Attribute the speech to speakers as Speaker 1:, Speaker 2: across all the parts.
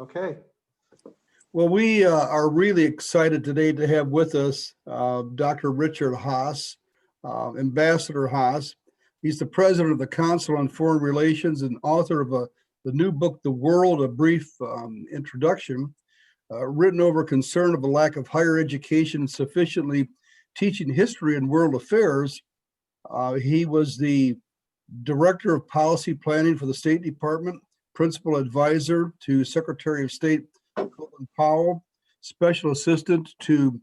Speaker 1: Okay.
Speaker 2: Well, we are really excited today to have with us Dr. Richard Haass, Ambassador Haass. He's the president of the Council on Foreign Relations and author of the new book, The World, a Brief Introduction, written over concern of a lack of higher education sufficiently teaching history and world affairs. He was the Director of Policy Planning for the State Department, Principal Advisor to Secretary of State Colin Powell, Special Assistant to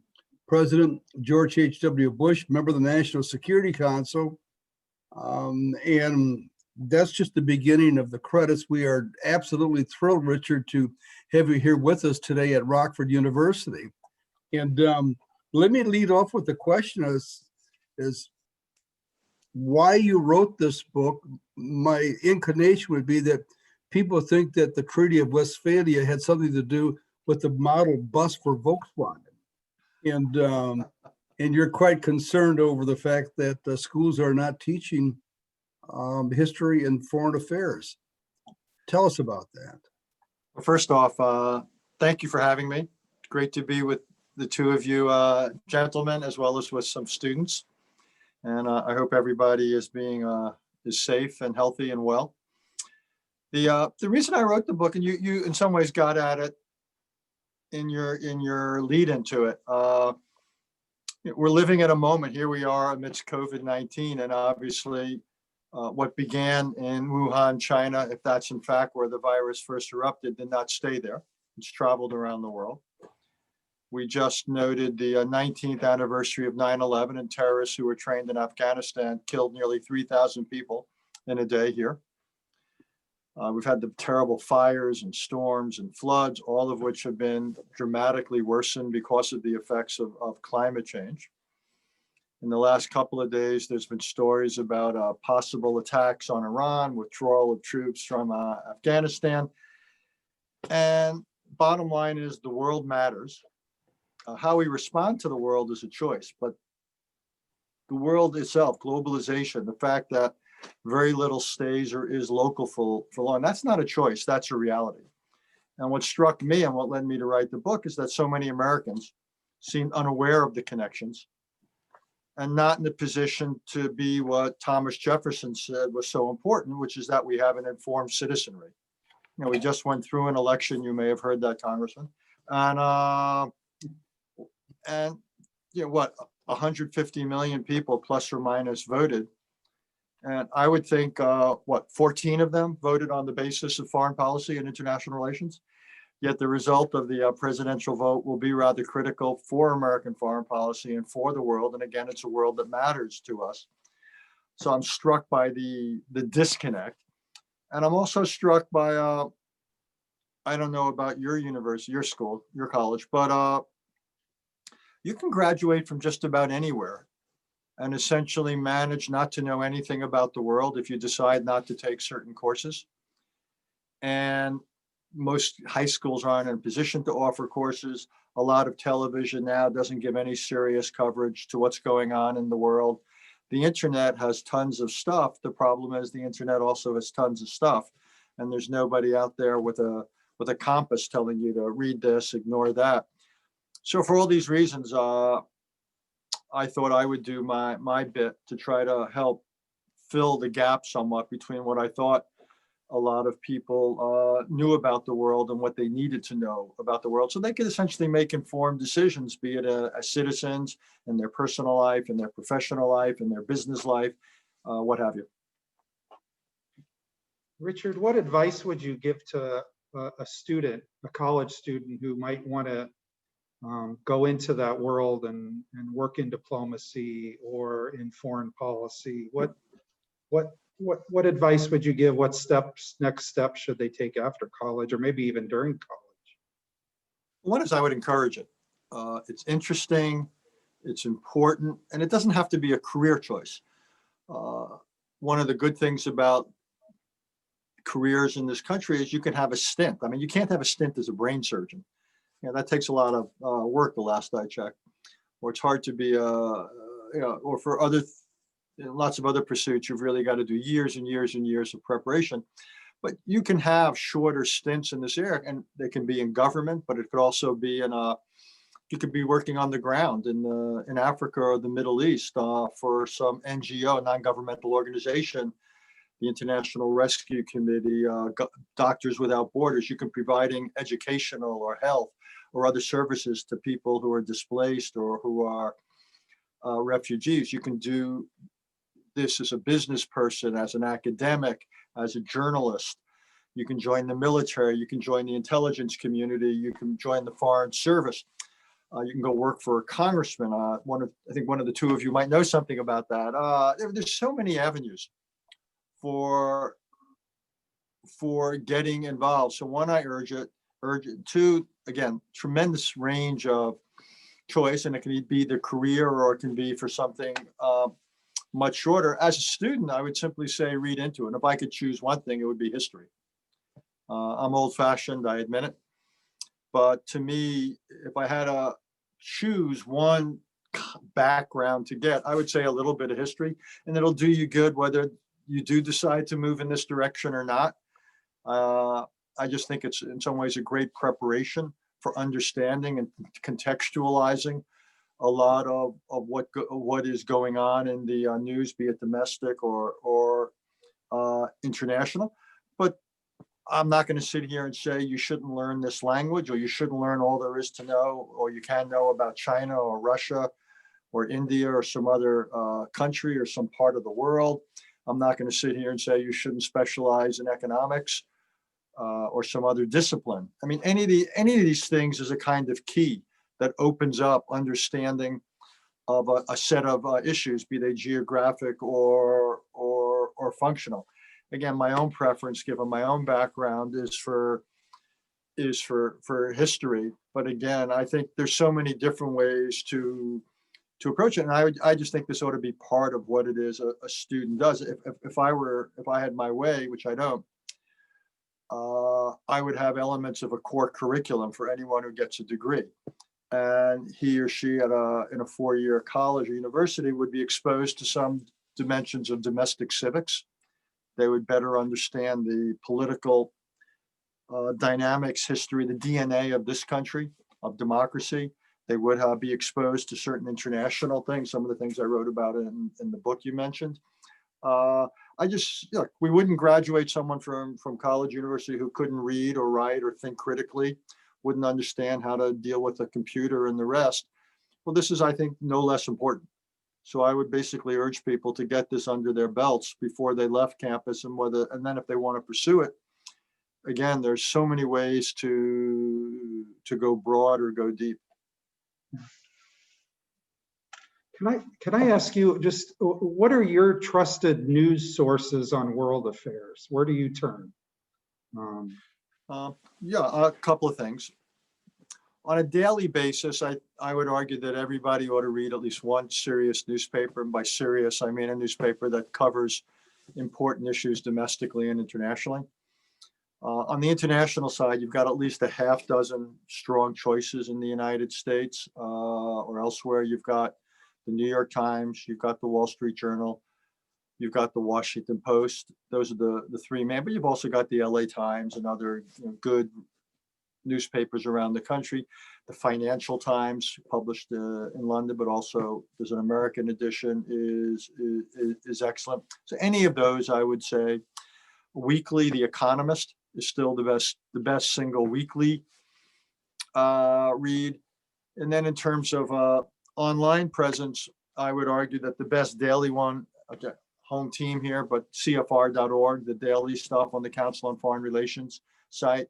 Speaker 2: President George H.W. Bush, member of the National Security Council. And that's just the beginning of the credits. We are absolutely thrilled, Richard, to have you here with us today at Rockford University. And let me lead off with the question is why you wrote this book. My inclination would be that people think that the Treaty of Westphalia had something to do with the model bus for Volkswagen. And you're quite concerned over the fact that schools are not teaching history and foreign affairs. Tell us about that.
Speaker 3: Well, first off, thank you for having me. Great to be with the two of you gentlemen, as well as with some students. And I hope everybody is is safe and healthy and well. The reason I wrote the book, and you in some ways got at it in your lead into it. We're living at a moment. Here we are amidst COVID-19, and obviously what began in Wuhan, China, if that's in fact where the virus first erupted, did not stay there. It's traveled around the world. We just noted the 19th anniversary of 9/11, and terrorists who were trained in Afghanistan killed nearly 3,000 people in a day here. We've had the terrible fires and storms and floods, all of which have been dramatically worsened because of the effects of climate change. In the last couple of days, there's been stories about possible attacks on Iran, withdrawal of troops from Afghanistan. And bottom line is the world matters. How we respond to the world is a choice, but the world itself, globalization, the fact that very little stays or is local for long, that's not a choice, that's a reality. And what struck me and what led me to write the book is that so many Americans seemed unaware of the connections and not in the position to be what Thomas Jefferson said was so important, which is that we have an informed citizenry. You know, we just went through an election, you may have heard that, Congressman, and you know what, 150 million people plus or minus voted. And I would think, 14 of them voted on the basis of foreign policy and international relations. Yet the result of the presidential vote will be rather critical for American foreign policy and for the world. And again, it's a world that matters to us. So I'm struck by the disconnect. And I'm also struck by, I don't know about your university, your school, your college, but you can graduate from just about anywhere and essentially manage not to know anything about the world if you decide not to take certain courses. And most high schools aren't in a position to offer courses. A lot of television now doesn't give any serious coverage to what's going on in the world. The internet has tons of stuff. The problem is the internet also has tons of stuff, and there's nobody out there with a compass telling you to read this, ignore that. So for all these reasons, I thought I would do my bit to try to help fill the gap somewhat between what I thought a lot of people knew about the world and what they needed to know about the world, so they could essentially make informed decisions, be it as citizens in their personal life, in their professional life, in their business life, what have you.
Speaker 1: Richard, what advice would you give to a student, a college student who might want to go into that world and work in diplomacy or in foreign policy? What advice would you give? What next steps should they take after college, or maybe even during college?
Speaker 3: One is I would encourage it. It's interesting, it's important, and it doesn't have to be a career choice. One of the good things about careers in this country is you can have a stint. I mean, you can't have a stint as a brain surgeon. You know, that takes a lot of work, the last I checked. Or it's hard to be, or for lots of other pursuits, you've really got to do years and years and years of preparation. But you can have shorter stints in this area, and they can be in government, but it could also be you could be working on the ground in Africa or the Middle East for some NGO, non-governmental organization, the International Rescue Committee, Doctors Without Borders. You can be providing educational or health or other services to people who are displaced or who are refugees. You can do this as a business person, as an academic, as a journalist. You can join the military. You can join the intelligence community. You can join the foreign service. You can go work for a congressman. I think one of the two of you might know something about that. There's so many avenues for getting involved. So one, I urge it. Two, again, tremendous range of choice, and it can be the career or it can be for something much shorter. As a student, I would simply say read into it. And if I could choose one thing, it would be history. I'm old-fashioned, I admit it. But to me, if I had to choose one background to get, I would say a little bit of history, and it'll do you good whether you do decide to move in this direction or not. I just think it's in some ways a great preparation for understanding and contextualizing a lot of what is going on in the news, be it domestic or international. But I'm not going to sit here and say you shouldn't learn this language, or you shouldn't learn all there is to know, or you can know about China or Russia or India or some other country or some part of the world. I'm not going to sit here and say you shouldn't specialize in economics or some other discipline. I mean, any of these things is a kind of key that opens up understanding of a set of issues, be they geographic or functional. Again, my own preference, given my own background, is for history. But again, I think there's so many different ways to approach it, and I just think this ought to be part of what it is a student does. If I had my way, which I don't, I would have elements of a core curriculum for anyone who gets a degree, and he or she in a 4-year college or university would be exposed to some dimensions of domestic civics. They would better understand the political dynamics, history, the DNA of this country, of democracy. They would be exposed to certain international things, some of the things I wrote about in the book you mentioned. We wouldn't graduate someone from college, university who couldn't read or write or think critically, wouldn't understand how to deal with a computer and the rest. Well, this is, I think, no less important. So I would basically urge people to get this under their belts before they left campus, and then if they want to pursue it, again, there's so many ways to go broad or go deep.
Speaker 1: Can I ask you, just what are your trusted news sources on world affairs? Where do you turn?
Speaker 3: A couple of things. On a daily basis, I would argue that everybody ought to read at least one serious newspaper. And by serious, I mean a newspaper that covers important issues domestically and internationally. On the international side, you've got at least a half dozen strong choices in the United States or elsewhere. You've got the New York Times, you've got the Wall Street Journal, you've got the Washington Post. Those are the three main, but you've also got the LA Times and other good newspapers around the country. The Financial Times, published in London, but also there's an American edition, is excellent. So any of those, I would say. Weekly, The Economist is still the best single weekly read. And then in terms of online presence, I would argue that the best daily one, okay, home team here, but CFR.org, the daily stuff on the Council on Foreign Relations site.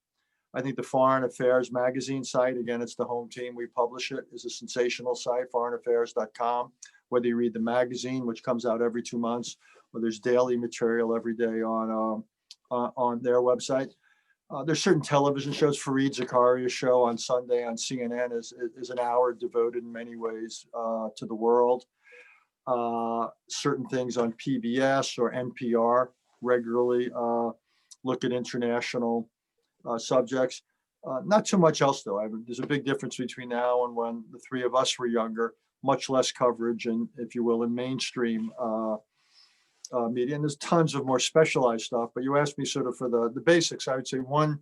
Speaker 3: I think the Foreign Affairs magazine site, again, it's the home team, we publish it, is a sensational site, foreignaffairs.com. Whether you read the magazine, which comes out every 2 months, or there's daily material every day on their website. There's certain television shows. Fareed Zakaria's show on Sunday on CNN is an hour devoted in many ways to the world. Certain things on PBS or NPR regularly look at international subjects. Not so much else, though. There's a big difference between now and when the three of us were younger. Much less coverage, and if you will, in mainstream media, and there's tons of more specialized stuff, but you asked me sort of for the basics. I would say one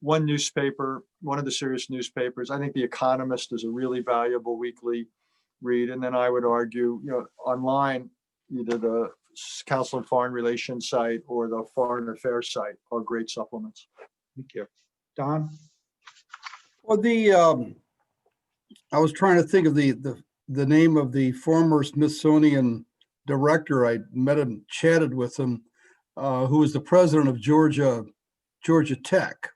Speaker 3: newspaper, one of the serious newspapers. I think The Economist is a really valuable weekly read. And then I would argue, online, either the Council on Foreign Relations site or the Foreign Affairs site are great supplements.
Speaker 1: Thank you. Don?
Speaker 2: Well, I was trying to think of the name of the former Smithsonian director. I met him, chatted with him, who was the president of Georgia Tech.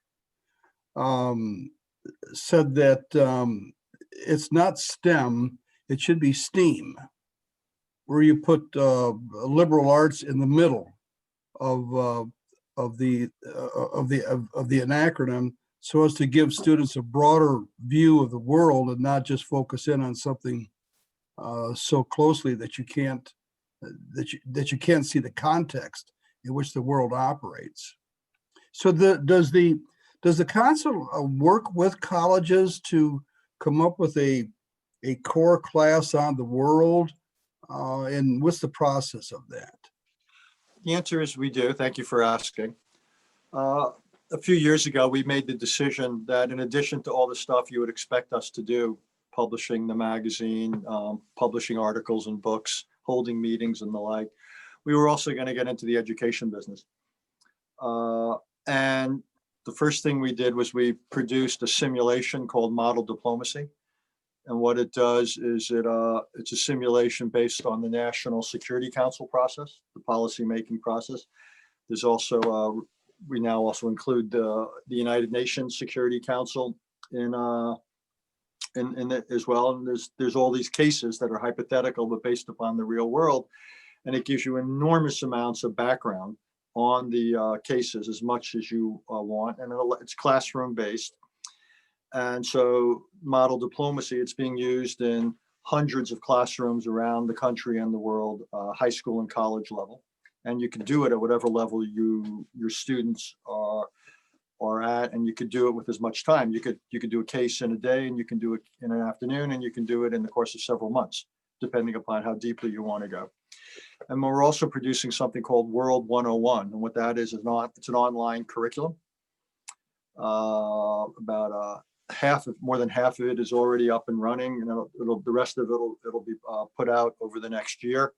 Speaker 2: Said that it's not STEM, it should be STEAM, where you put liberal arts in the middle of the acronym, so as to give students a broader view of the world and not just focus in on something so closely that you can't see the context in which the world operates. So does the council work with colleges to come up with a core class on the world? And what's the process of that?
Speaker 3: The answer is we do. Thank you for asking. A few years ago, we made the decision that in addition to all the stuff you would expect us to do, publishing the magazine, publishing articles and books, holding meetings and the like, we were also going to get into the education business. And the first thing we did was we produced a simulation called Model Diplomacy. And what it does is it's a simulation based on the National Security Council process, the policymaking process. There's also, we now also include the United Nations Security Council in it as well. And there's all these cases that are hypothetical, but based upon the real world. And it gives you enormous amounts of background on the cases, as much as you want. And it's classroom based. And so Model Diplomacy, it's being used in hundreds of classrooms around the country and the world, high school and college level. And you can do it at whatever level your students are at, and you could do it with as much time. You could do a case in a day, and you can do it in an afternoon, and you can do it in the course of several months, depending upon how deeply you want to go. And we're also producing something called World 101. And what that is not, it's an online curriculum. About more than half of it is already up and running, and the rest of it'll be put out over the next year.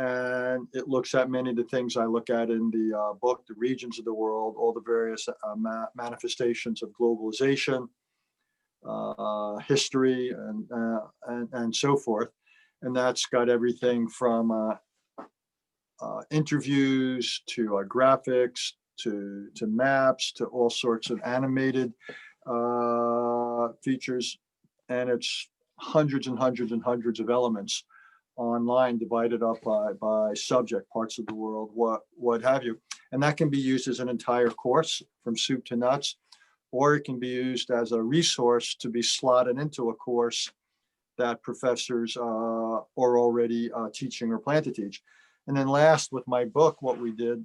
Speaker 3: And it looks at many of the things I look at in the book, the regions of the world, all the various manifestations of globalization, history, and so forth. And that's got everything from interviews to graphics to maps to all sorts of animated features. And it's hundreds and hundreds and hundreds of elements online, divided up by subject, parts of the world, what have you. And that can be used as an entire course from soup to nuts, or it can be used as a resource to be slotted into a course that professors are already teaching or plan to teach. And then last, with my book, what we did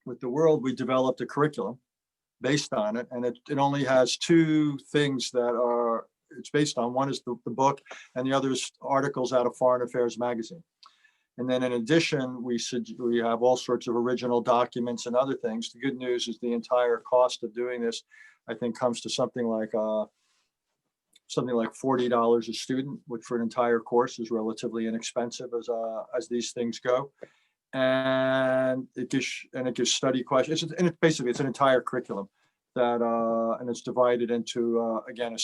Speaker 3: with the world, we developed a curriculum based on it. And it only has two things that it's based on. One is the book, and the other is articles out of Foreign Affairs magazine. And then in addition, we have all sorts of original documents and other things. The good news is the entire cost of doing this, I think, comes to something like $40 a student, which for an entire course is relatively inexpensive as these things go. And it gives study questions. And it's an entire curriculum that and it's divided into again,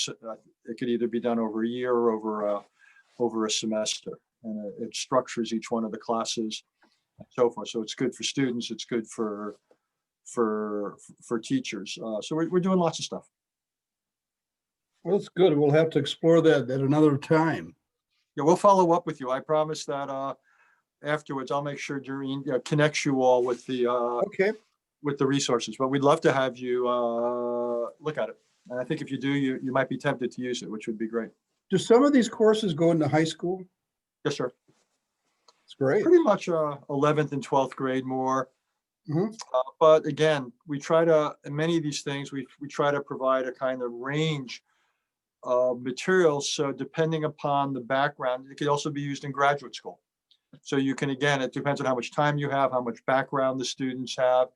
Speaker 3: it could either be done over a year or over a semester, and it structures each one of the classes and so forth. So it's good for students, it's good for teachers. So we're doing lots of stuff.
Speaker 2: Well, that's good. We'll have to explore that at another time.
Speaker 3: Yeah, we'll follow up with you. I promise that afterwards, I'll make sure Doreen connects you all with the
Speaker 2: Okay.
Speaker 3: with the resources. But we'd love to have you look at it. And I think if you do, you might be tempted to use it, which would be great.
Speaker 2: Do some of these courses go into high school?
Speaker 3: Yes, sir.
Speaker 2: It's great.
Speaker 3: Pretty much 11th and 12th grade more.
Speaker 2: Mhm.
Speaker 3: But again, we try to, in many of these things, we try to provide a kind of range of materials. So depending upon the background, it could also be used in graduate school. So you can, again, it depends on how much time you have, how much background the students have.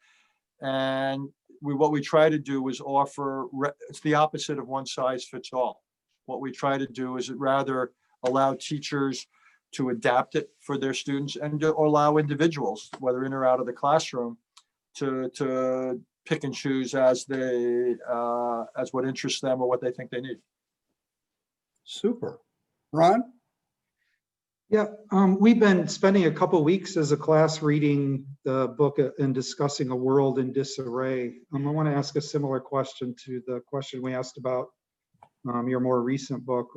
Speaker 3: And what we try to do is offer, it's the opposite of one size fits all. What we try to do is rather allow teachers to adapt it for their students and to allow individuals, whether in or out of the classroom, to pick and choose as what interests them or what they think they need.
Speaker 2: Super. Ron?
Speaker 1: Yeah, we've been spending a couple weeks as a class reading the book and discussing A World in Disarray. I want to ask a similar question to the question we asked about your more recent book.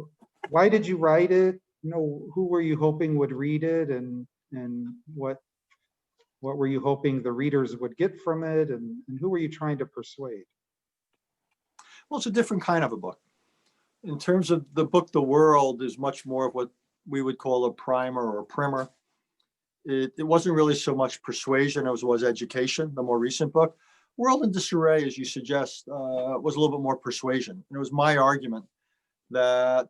Speaker 1: Why did you write it? Who were you hoping would read it, and what were you hoping the readers would get from it, and who were you trying to persuade?
Speaker 3: Well, it's a different kind of a book. In terms of the book, The World is much more of what we would call a primer or a primer. It wasn't really so much persuasion as was education, the more recent book. World in Disarray, as you suggest, was a little bit more persuasion. And it was my argument that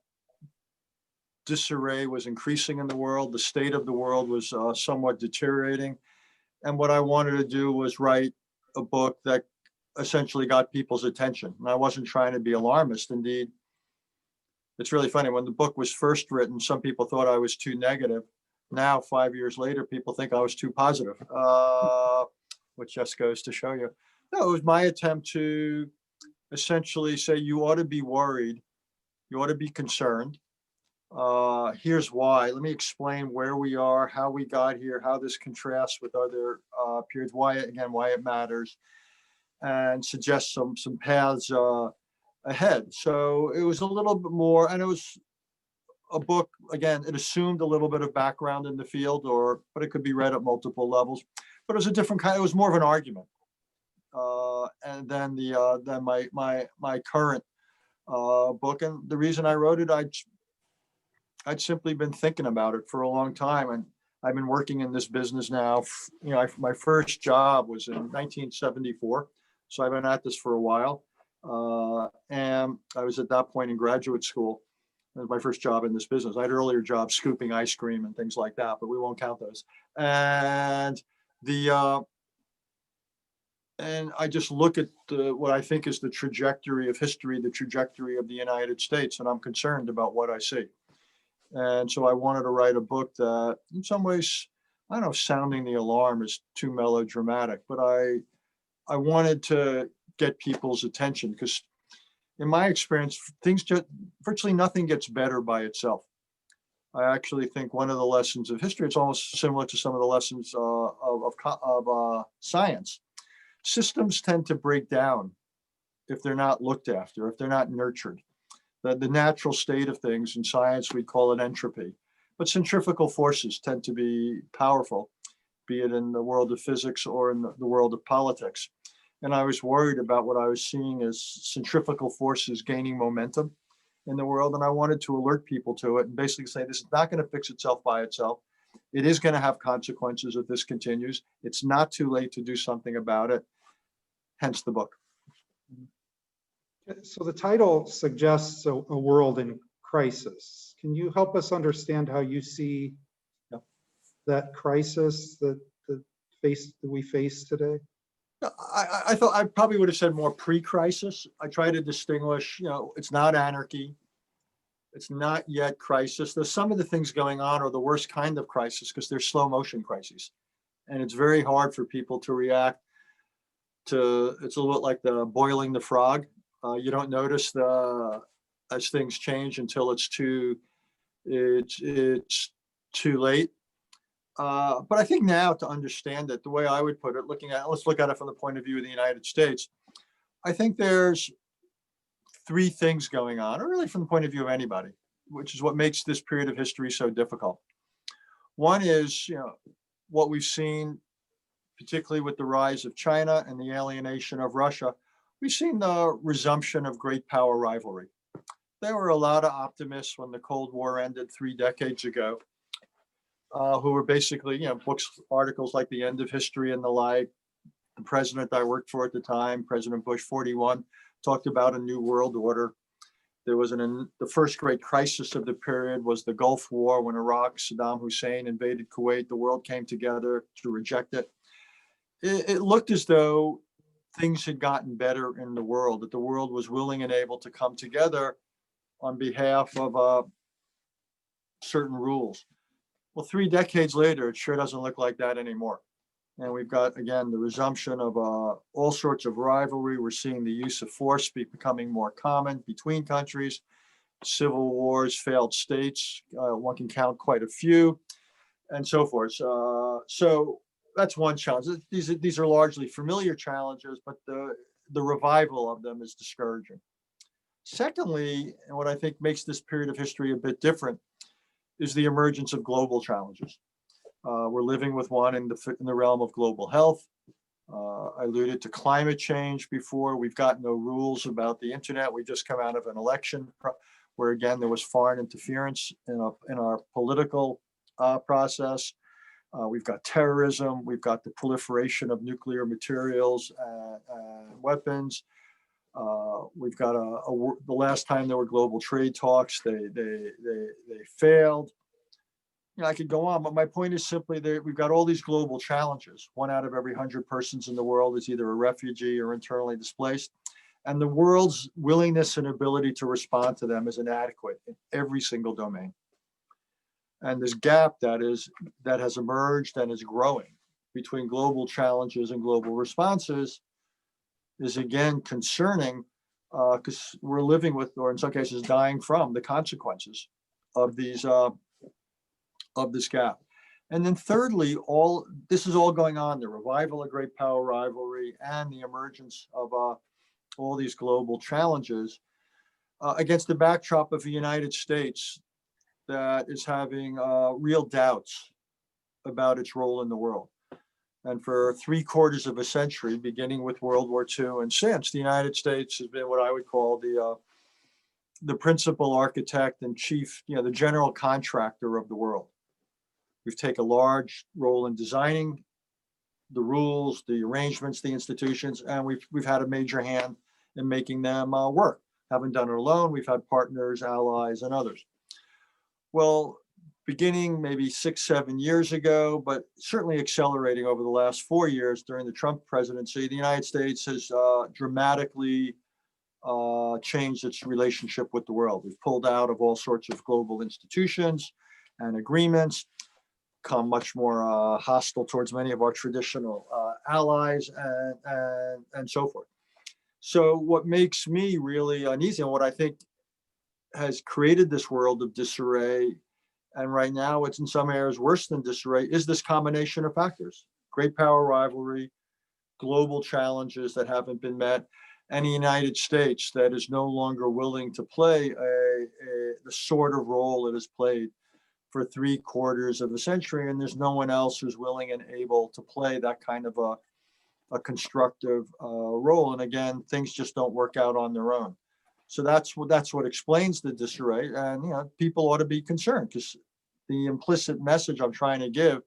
Speaker 3: disarray was increasing in the world. The state of the world was somewhat deteriorating. And what I wanted to do was write a book that essentially got people's attention. And I wasn't trying to be alarmist. Indeed, it's really funny. When the book was first written, some people thought I was too negative. Now, 5 years later, people think I was too positive, which just goes to show you. No, it was my attempt to essentially say, you ought to be worried. You ought to be concerned. Here's why. Let me explain where we are, how we got here, how this contrasts with other periods, why it matters, and suggest some paths ahead. So it was a little bit more, and it was a book, again, it assumed a little bit of background in the field, but it could be read at multiple levels. But it was a different kind, it was more of an argument. And then my current book, and the reason I wrote it, I'd simply been thinking about it for a long time, and I've been working in this business now. My first job was in 1974, so I've been at this for a while. And I was at that point in graduate school. It was my first job in this business. I had earlier jobs scooping ice cream and things like that, but we won't count those. And and I just look at what I think is the trajectory of history, the trajectory of the United States, and I'm concerned about what I see. And so I wanted to write a book that, in some ways, I don't know if sounding the alarm is too melodramatic, but I wanted to get people's attention, because in my experience, virtually nothing gets better by itself. I actually think one of the lessons of history, it's almost similar to some of the lessons of science. Systems tend to break down if they're not looked after, if they're not nurtured. The natural state of things in science, we call it entropy. But centrifugal forces tend to be powerful, be it in the world of physics or in the world of politics. And I was worried about what I was seeing as centrifugal forces gaining momentum in the world. And I wanted to alert people to it and basically say, this is not going to fix itself by itself. It is going to have consequences if this continues. It's not too late to do something about it. Hence the book.
Speaker 1: So the title suggests a world in crisis. Can you help us understand how you see that crisis that we face today?
Speaker 3: I thought I probably would have said more pre-crisis. I try to distinguish, it's not anarchy. It's not yet crisis. There's some of the things going on are the worst kind of crisis because they're slow motion crises. And it's very hard for people to react to, it's a little bit like the boiling the frog. You don't notice as things change until it's too late. But I think now, to understand it, the way I would put it, let's look at it from the point of view of the United States. I think there's three things going on, or really from the point of view of anybody, which is what makes this period of history so difficult. One is, what we've seen, particularly with the rise of China and the alienation of Russia. We've seen the resumption of great power rivalry. There were a lot of optimists when the Cold War ended 3 decades ago, who were basically, books, articles like The End of History and the like. The president I worked for at the time, President Bush 41, talked about a new world order. There was the first great crisis of the period was the Gulf War, when Iraq, Saddam Hussein invaded Kuwait. The world came together to reject it. It looked as though things had gotten better in the world, that the world was willing and able to come together on behalf of certain rules. Well, 3 decades later, it sure doesn't look like that anymore. And we've got, again, the resumption of all sorts of rivalry. We're seeing the use of force becoming more common between countries, civil wars, failed states. One can count quite a few, and so forth. So that's one challenge. These are largely familiar challenges, but the revival of them is discouraging. Secondly, and what I think makes this period of history a bit different, is the emergence of global challenges. We're living with one in the realm of global health. I alluded to climate change before. We've got no rules about the internet. We just come out of an election where, again, there was foreign interference in our political process. We've got terrorism. We've got the proliferation of nuclear materials and weapons. We've got the last time there were global trade talks, they failed. I could go on, but my point is simply that we've got all these global challenges. 1 out of every 100 persons in the world is either a refugee or internally displaced. And the world's willingness and ability to respond to them is inadequate in every single domain. And this gap that has emerged and is growing between global challenges and global responses is, again, concerning, because we're living with, or in some cases dying from, the consequences of this gap. And then thirdly, this is all going on, the revival of great power rivalry and the emergence of all these global challenges against the backdrop of a United States that is having real doubts about its role in the world. And for 3/4 of a century, beginning with World War II and since, the United States has been what I would call the principal architect and chief, the general contractor of the world. We've taken a large role in designing the rules, the arrangements, the institutions, and we've had a major hand in making them work. Haven't done it alone. We've had partners, allies, and others. Well, beginning maybe 6-7 years ago, but certainly accelerating over the last 4 years during the Trump presidency, the United States has dramatically changed its relationship with the world. We've pulled out of all sorts of global institutions and agreements, become much more hostile towards many of our traditional allies and so forth. So what makes me really uneasy, and what I think has created this world of disarray, and right now it's in some areas worse than disarray, is this combination of factors: great power rivalry, global challenges that haven't been met, and the United States that is no longer willing to play the sort of role it has played for 3/4 of a century, and there's no one else who's willing and able to play that kind of a constructive role. And again, things just don't work out on their own. So that's what explains the disarray, and people ought to be concerned, because the implicit message I'm trying to give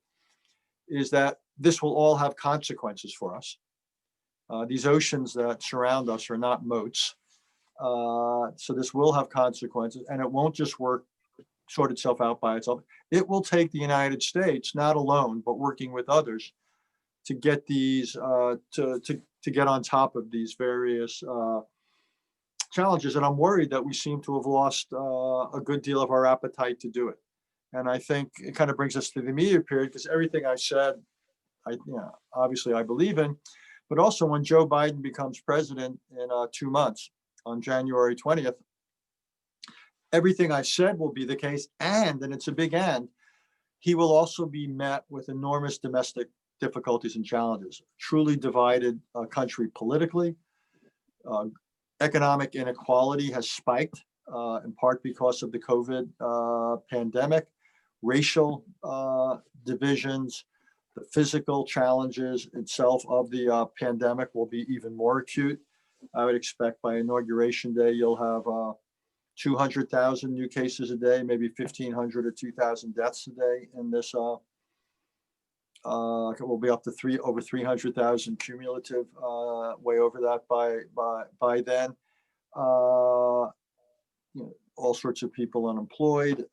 Speaker 3: is that this will all have consequences for us. These oceans that surround us are not moats, so this will have consequences, and it won't just sort itself out by itself. It will take the United States, not alone, but working with others, to get these to get on top of these various challenges. And I'm worried that we seem to have lost a good deal of our appetite to do it. And I think it kind of brings us to the immediate period, because everything I said, obviously I believe in, but also when Joe Biden becomes president in 2 months on January 20th, everything I said will be the case, and it's a big and, he will also be met with enormous domestic difficulties and challenges. Truly divided country politically. Economic inequality has spiked, in part because of the COVID pandemic. Racial divisions, the physical challenges itself of the pandemic will be even more acute. I would expect by Inauguration Day, you'll have 200,000 new cases a day, maybe 1,500 or 2,000 deaths a day in this. It will be up to over 300,000 cumulative, way over that by then. all sorts of people unemployed,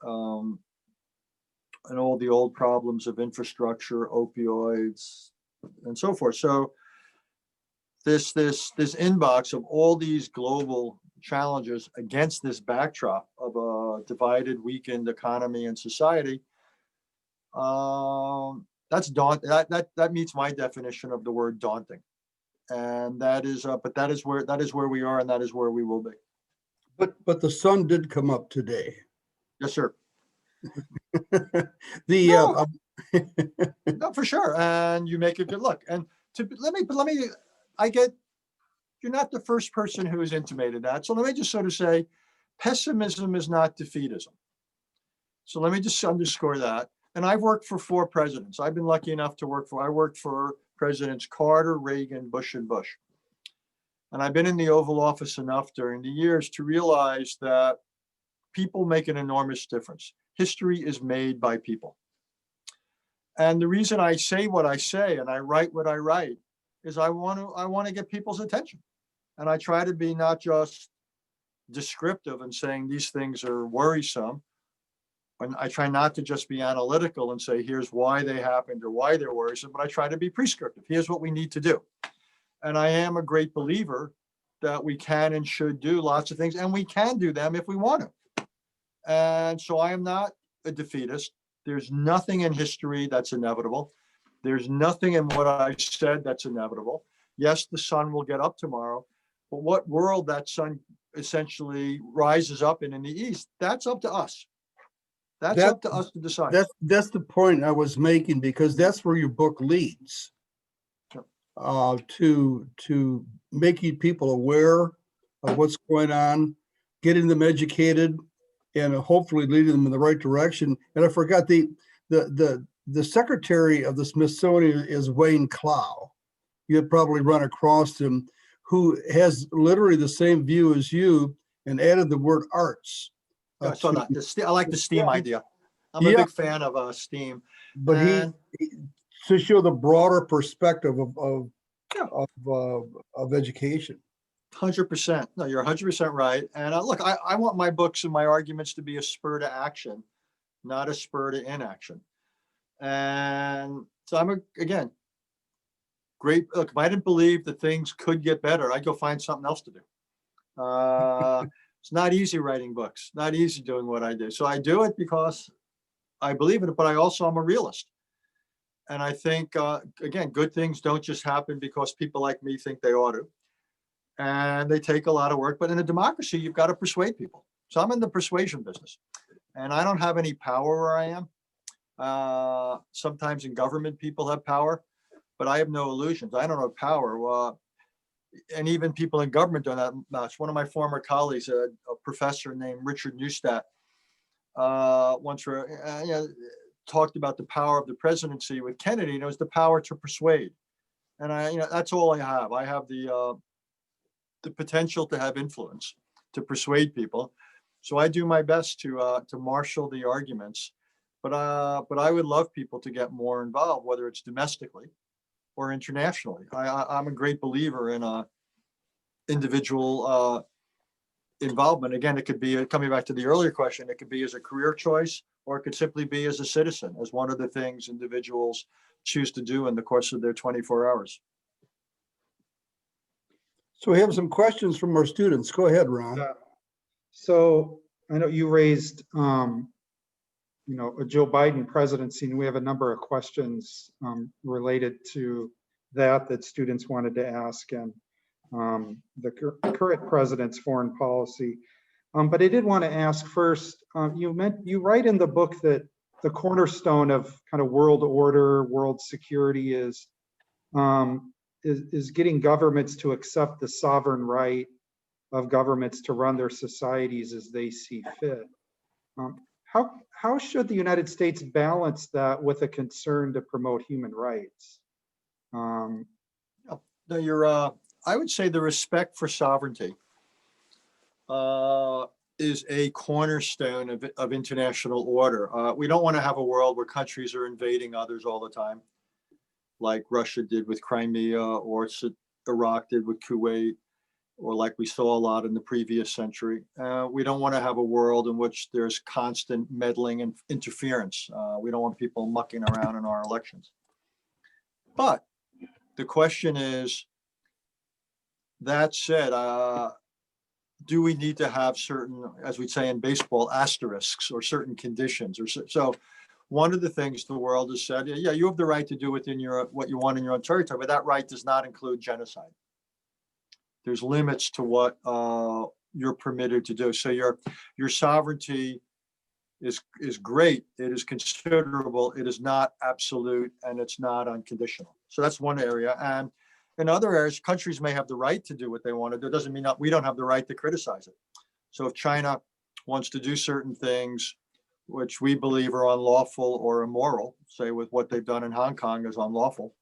Speaker 3: and all the old problems of infrastructure, opioids, and so forth. So this inbox of all these global challenges against this backdrop of a divided, weakened economy and society, that's daunting. That meets my definition of the word daunting, and that is, but that is where we are, and that is where we will be.
Speaker 2: But the sun did come up today.
Speaker 3: Yes, sir.
Speaker 2: The
Speaker 3: No, for sure, and you make a good look. And let me, you're not the first person who has intimated that. So let me just sort of say, pessimism is not defeatism. So let me just underscore that. And I've worked for 4 presidents. I've been lucky enough to I worked for Presidents Carter, Reagan, Bush, and Bush. And I've been in the Oval Office enough during the years to realize that people make an enormous difference. History is made by people. And the reason I say what I say and I write what I write is I want to get people's attention. And I try to be not just descriptive and saying these things are worrisome. And I try not to just be analytical and say, here's why they happened or why they're worrisome, but I try to be prescriptive. Here's what we need to do. And I am a great believer that we can and should do lots of things, and we can do them if we want to. And so I am not a defeatist. There's nothing in history that's inevitable. There's nothing in what I said that's inevitable. Yes, the sun will get up tomorrow, but what world that sun essentially rises up in the east, that's up to us. That's up to us to decide.
Speaker 2: That's the point I was making, because that's where your book leads. To making people aware of what's going on, getting them educated, and hopefully leading them in the right direction. And I forgot the secretary of the Smithsonian is Wayne Clow. You have probably run across him, who has literally the same view as you and added the word arts.
Speaker 3: I saw that. I like the STEAM idea. I'm a big fan of STEAM.
Speaker 2: But he to show the broader perspective of education.
Speaker 3: 100%. No, you're 100% right. And look, I want my books and my arguments to be a spur to action, not a spur to inaction. And so I'm again, great. Look, if I didn't believe that things could get better, I'd go find something else to do. It's not easy writing books, not easy doing what I do. So I do it because I believe in it, but I also am a realist. And I think, again, good things don't just happen because people like me think they ought to. And they take a lot of work. But in a democracy, you've got to persuade people. So I'm in the persuasion business. And I don't have any power where I am. Sometimes in government, people have power. But I have no illusions. I don't have power. And even people in government don't have much. One of my former colleagues, a professor named Richard Haass, once talked about the power of the presidency with Kennedy, and it was the power to persuade. And that's all I have. I have the potential to have influence, to persuade people. So I do my best to marshal the arguments. But I would love people to get more involved, whether it's domestically or internationally. I'm a great believer in individual involvement. Again, it could be, coming back to the earlier question, it could be as a career choice, or it could simply be as a citizen, as one of the things individuals choose to do in the course of their 24 hours.
Speaker 2: So we have some questions from our students. Go ahead, Ron.
Speaker 1: So I know you raised, a Joe Biden presidency, and we have a number of questions related to that students wanted to ask, and the current president's foreign policy. But I did want to ask first, you write in the book that the cornerstone of kind of world order, world security is getting governments to accept the sovereign right of governments to run their societies as they see fit. How should the United States balance that with a concern to promote human rights?
Speaker 3: No, I would say the respect for sovereignty is a cornerstone of international order. We don't want to have a world where countries are invading others all the time, like Russia did with Crimea or Iraq did with Kuwait. or like we saw a lot in the previous century. We don't want to have a world in which there's constant meddling and interference. We don't want people mucking around in our elections. But the question is, that said, do we need to have certain, as we say in baseball, asterisks or certain conditions? So one of the things the world has said, yeah, you have the right to do within what you want in your own territory, but that right does not include genocide. There's limits to what you're permitted to do. So your sovereignty is great. It is considerable. It is not absolute, and it's not unconditional. So that's one area. And in other areas, countries may have the right to do what they want to do. It doesn't mean that we don't have the right to criticize it. So if China wants to do certain things which we believe are unlawful or immoral, say with what they've done in Hong Kong is unlawful,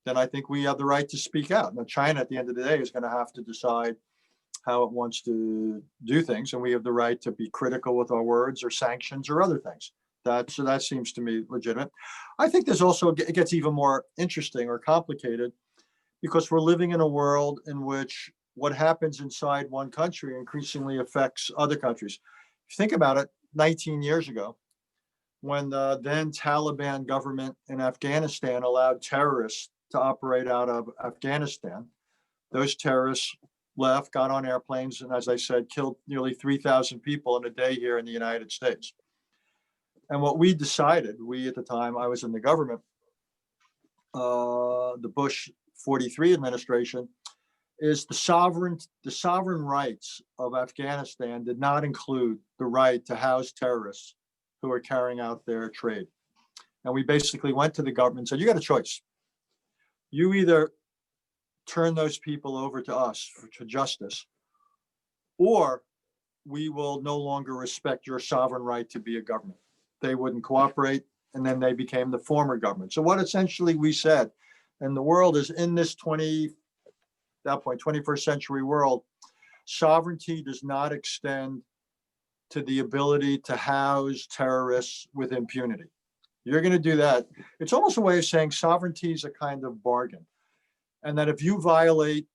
Speaker 3: then I think we have the right to speak out. Now, China, at the end of the day, is going to have to decide how it wants to do things, and we have the right to be critical with our words or sanctions or other things. So that seems to me legitimate. I think there's also, it gets even more interesting or complicated because we're living in a world in which what happens inside one country increasingly affects other countries. If you think about it, 19 years ago, when the then Taliban government in Afghanistan allowed terrorists to operate out of Afghanistan, those terrorists left, got on airplanes, and as I said, killed nearly 3,000 people in a day here in the United States. And what we decided, we at the time, I was in the government, the Bush 43 administration, is the sovereign rights of Afghanistan did not include the right to house terrorists who are carrying out their trade. And we basically went to the government and said, you got a choice. You either turn those people over to us to justice, or we will no longer respect your sovereign right to be a government. They wouldn't cooperate, and then they became the former government. So what essentially we said, and the world is in this 21st century world, sovereignty does not extend to the ability to house terrorists with impunity. You're going to do that. It's almost a way of saying sovereignty is a kind of bargain. And that if you violate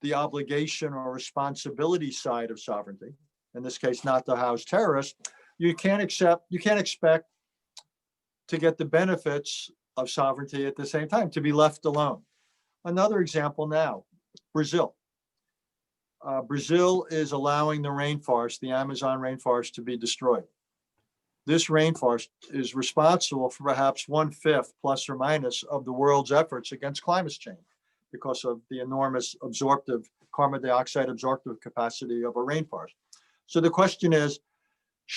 Speaker 3: the obligation or responsibility side of sovereignty, in this case, not to house terrorists, you can't expect to get the benefits of sovereignty at the same time, to be left alone. Another example now, Brazil. Brazil is allowing the rainforest, the Amazon rainforest, to be destroyed. This rainforest is responsible for perhaps 1/5 plus or minus of the world's efforts against climate change because of the enormous carbon dioxide absorptive capacity of a rainforest. So the question is,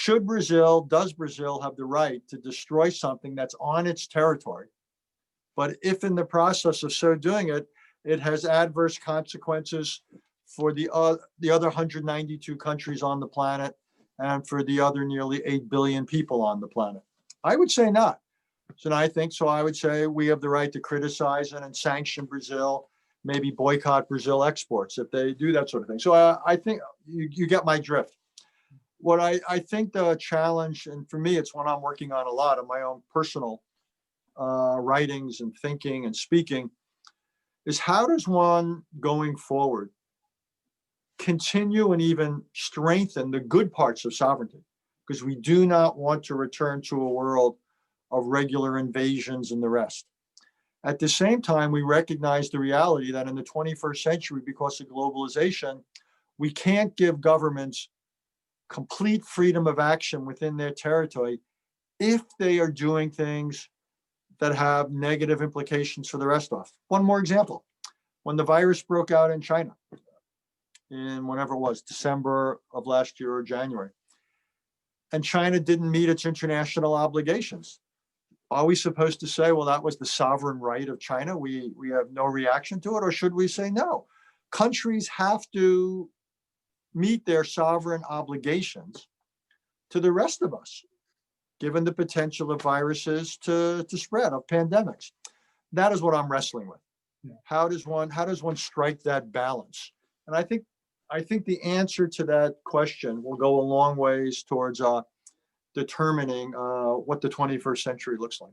Speaker 3: does Brazil have the right to destroy something that's on its territory? But if in the process of so doing it, it has adverse consequences for the other 192 countries on the planet and for the other nearly 8 billion people on the planet? I would say not. So I would say we have the right to criticize and sanction Brazil, maybe boycott Brazil exports if they do that sort of thing. So I think you get my drift. What I think the challenge, and for me, it's one I'm working on a lot of my own personal writings and thinking and speaking, is how does one going forward continue and even strengthen the good parts of sovereignty? Because we do not want to return to a world of regular invasions and the rest. At the same time, we recognize the reality that in the 21st century, because of globalization, we can't give governments complete freedom of action within their territory if they are doing things that have negative implications for the rest of us. One more example. When the virus broke out in China, in whenever it was, December of last year or January, and China didn't meet its international obligations, are we supposed to say, well, that was the sovereign right of China, we have no reaction to it? Or should we say, no, countries have to meet their sovereign obligations to the rest of us, given the potential of viruses to spread, of pandemics? That is what I'm wrestling with. Yeah. How does one strike that balance? And I think the answer to that question will go a long ways towards determining what the 21st century looks like.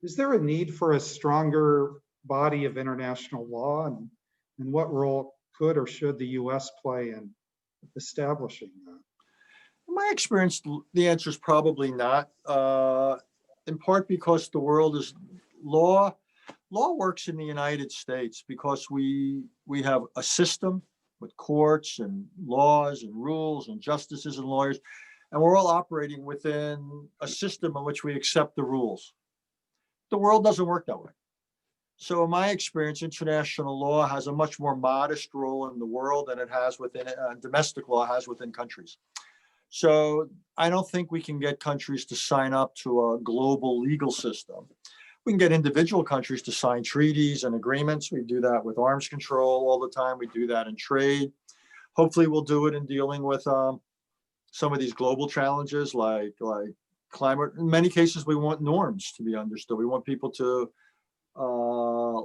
Speaker 1: Is there a need for a stronger body of international law, and what role could or should the U.S. play in establishing that?
Speaker 3: In my experience, the answer is probably not. In part because the world is law. Law works in the United States because we have a system with courts and laws and rules and justices and lawyers, and we're all operating within a system in which we accept the rules. The world doesn't work that way. So in my experience, international law has a much more modest role in the world than it has within domestic law has within countries. So I don't think we can get countries to sign up to a global legal system. We can get individual countries to sign treaties and agreements. We do that with arms control all the time. We do that in trade. Hopefully we'll do it in dealing with some of these global challenges like climate. In many cases, we want norms to be understood. We want people to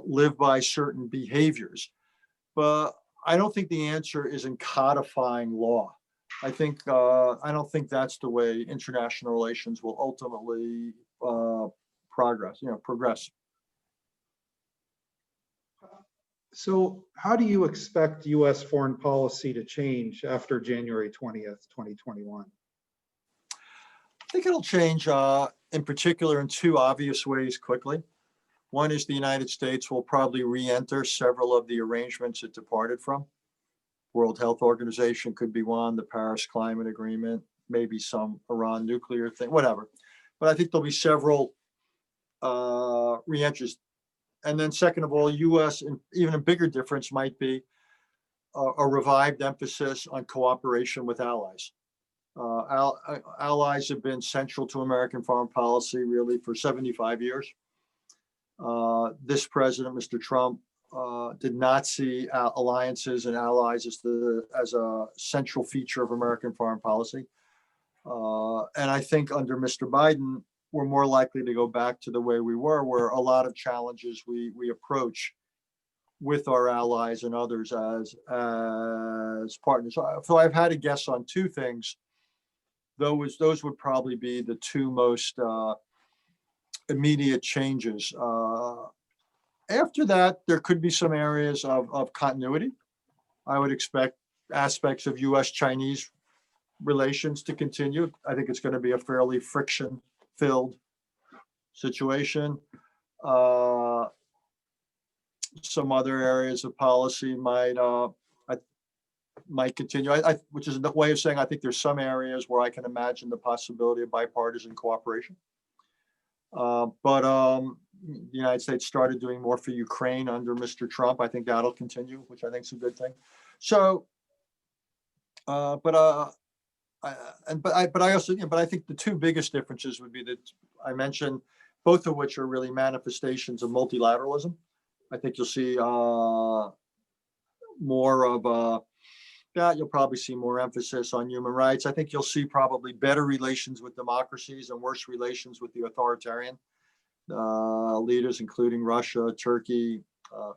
Speaker 3: live by certain behaviors. But I don't think the answer is in codifying law. I don't think that's the way international relations will ultimately progress.
Speaker 1: So how do you expect U.S. foreign policy to change after January 20th, 2021?
Speaker 3: I think it'll change in particular in two obvious ways quickly. One is the United States will probably re-enter several of the arrangements it departed from. World Health Organization could be one, the Paris Climate Agreement, maybe some Iran nuclear thing, whatever. But I think there'll be several re-entries. And then second of all, U.S., and even a bigger difference might be a revived emphasis on cooperation with allies. Allies have been central to American foreign policy really for 75 years. This president, Mr. Trump, did not see alliances and allies as a central feature of American foreign policy. And I think under Mr. Biden, we're more likely to go back to the way we were, where a lot of challenges we approach with our allies and others as partners. So I've had a guess on two things. Those would probably be the two most immediate changes. After that, there could be some areas of continuity. I would expect aspects of U.S.-Chinese relations to continue. I think it's going to be a fairly friction-filled situation. Some other areas of policy might continue, which is a way of saying I think there's some areas where I can imagine the possibility of bipartisan cooperation. But the United States started doing more for Ukraine under Mr. Trump. I think that'll continue, which I think is a good thing. So, but I think the two biggest differences would be that I mentioned, both of which are really manifestations of multilateralism. I think you'll see more of that. You'll probably see more emphasis on human rights. I think you'll see probably better relations with democracies and worse relations with the authoritarian leaders, including Russia, Turkey,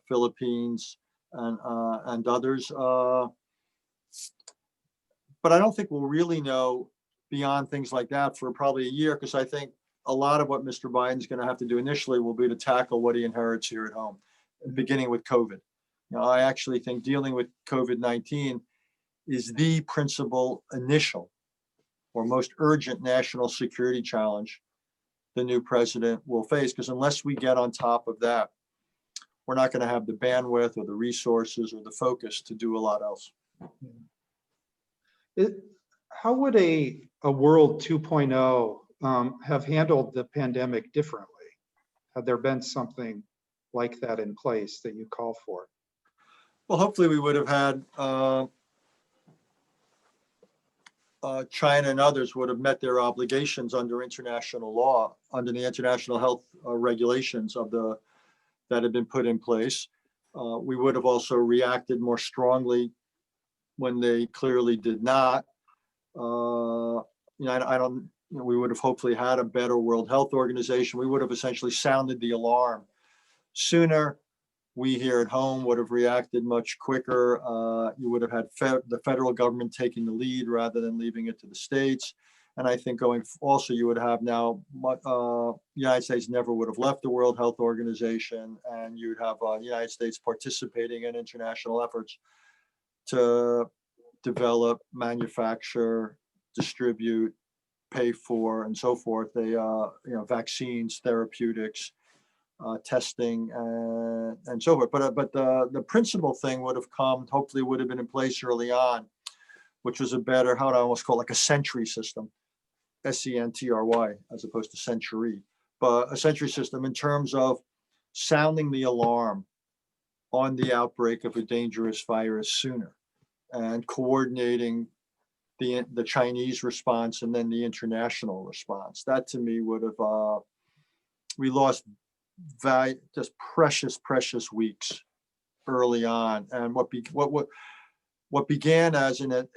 Speaker 3: Philippines, and others. But I don't think we'll really know beyond things like that for probably a year, because I think a lot of what Mr. Biden's going to have to do initially will be to tackle what he inherits here at home, beginning with COVID. I actually think dealing with COVID-19 is the principal initial or most urgent national security challenge the new president will face, because unless we get on top of that, we're not going to have the bandwidth or the resources or the focus to do a lot else.
Speaker 1: How would a world 2.0 have handled the pandemic differently? Had there been something like that in place that you call for?
Speaker 3: Well, hopefully we would have had China and others would have met their obligations under international law, under the international health regulations that had been put in place. We would have also reacted more strongly when they clearly did not. We would have hopefully had a better World Health Organization. We would have essentially sounded the alarm sooner. We here at home would have reacted much quicker. You would have had the federal government taking the lead rather than leaving it to the states. And I think you would have now, the United States never would have left the World Health Organization, and you'd have the United States participating in international efforts to develop, manufacture, distribute, pay for, and so forth. They, vaccines, therapeutics, testing, and so forth. But the principal thing would have come, hopefully would have been in place early on, which was a better, how would I almost call it, like a sentry system, SENTRY, as opposed to century, but a sentry system in terms of sounding the alarm on the outbreak of a dangerous virus sooner and coordinating the Chinese response and then the international response. That to me would have, we lost just precious weeks early on. And what began as an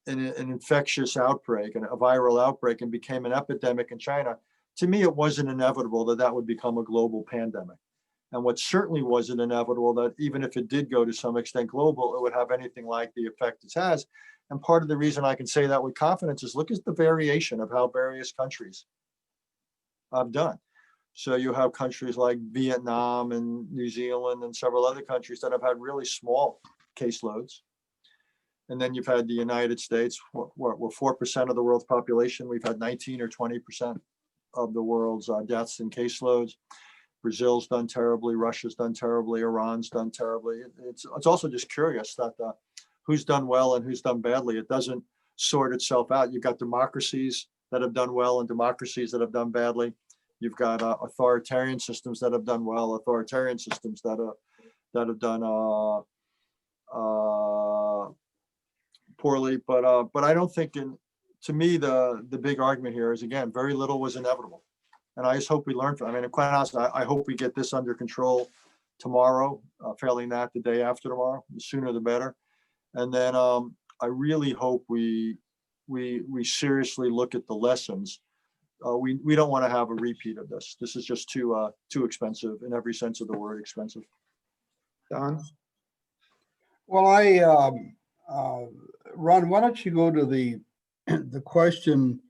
Speaker 3: infectious outbreak and a viral outbreak and became an epidemic in China, to me, it wasn't inevitable that that would become a global pandemic. And what certainly wasn't inevitable that even if it did go to some extent global, it would have anything like the effect it has. And part of the reason I can say that with confidence is look at the variation of how various countries have done. So you have countries like Vietnam and New Zealand and several other countries that have had really small caseloads. And then you've had the United States, we're 4% of the world's population. We've had 19 or 20% of the world's deaths and caseloads. Brazil's done terribly, Russia's done terribly, Iran's done terribly. It's also just curious that who's done well and who's done badly. It doesn't sort itself out. You've got democracies that have done well and democracies that have done badly. You've got authoritarian systems that have done well, authoritarian systems that have done poorly. But I don't think, to me, the big argument here is, again, very little was inevitable. And I just hope we learn from, I mean, quite honestly, I hope we get this under control tomorrow, failing that the day after tomorrow, the sooner the better. And then I really hope we seriously look at the lessons. We don't want to have a repeat of this. This is just too expensive in every sense of the word, expensive.
Speaker 1: Don?
Speaker 2: Well, Ron, why don't you go to the question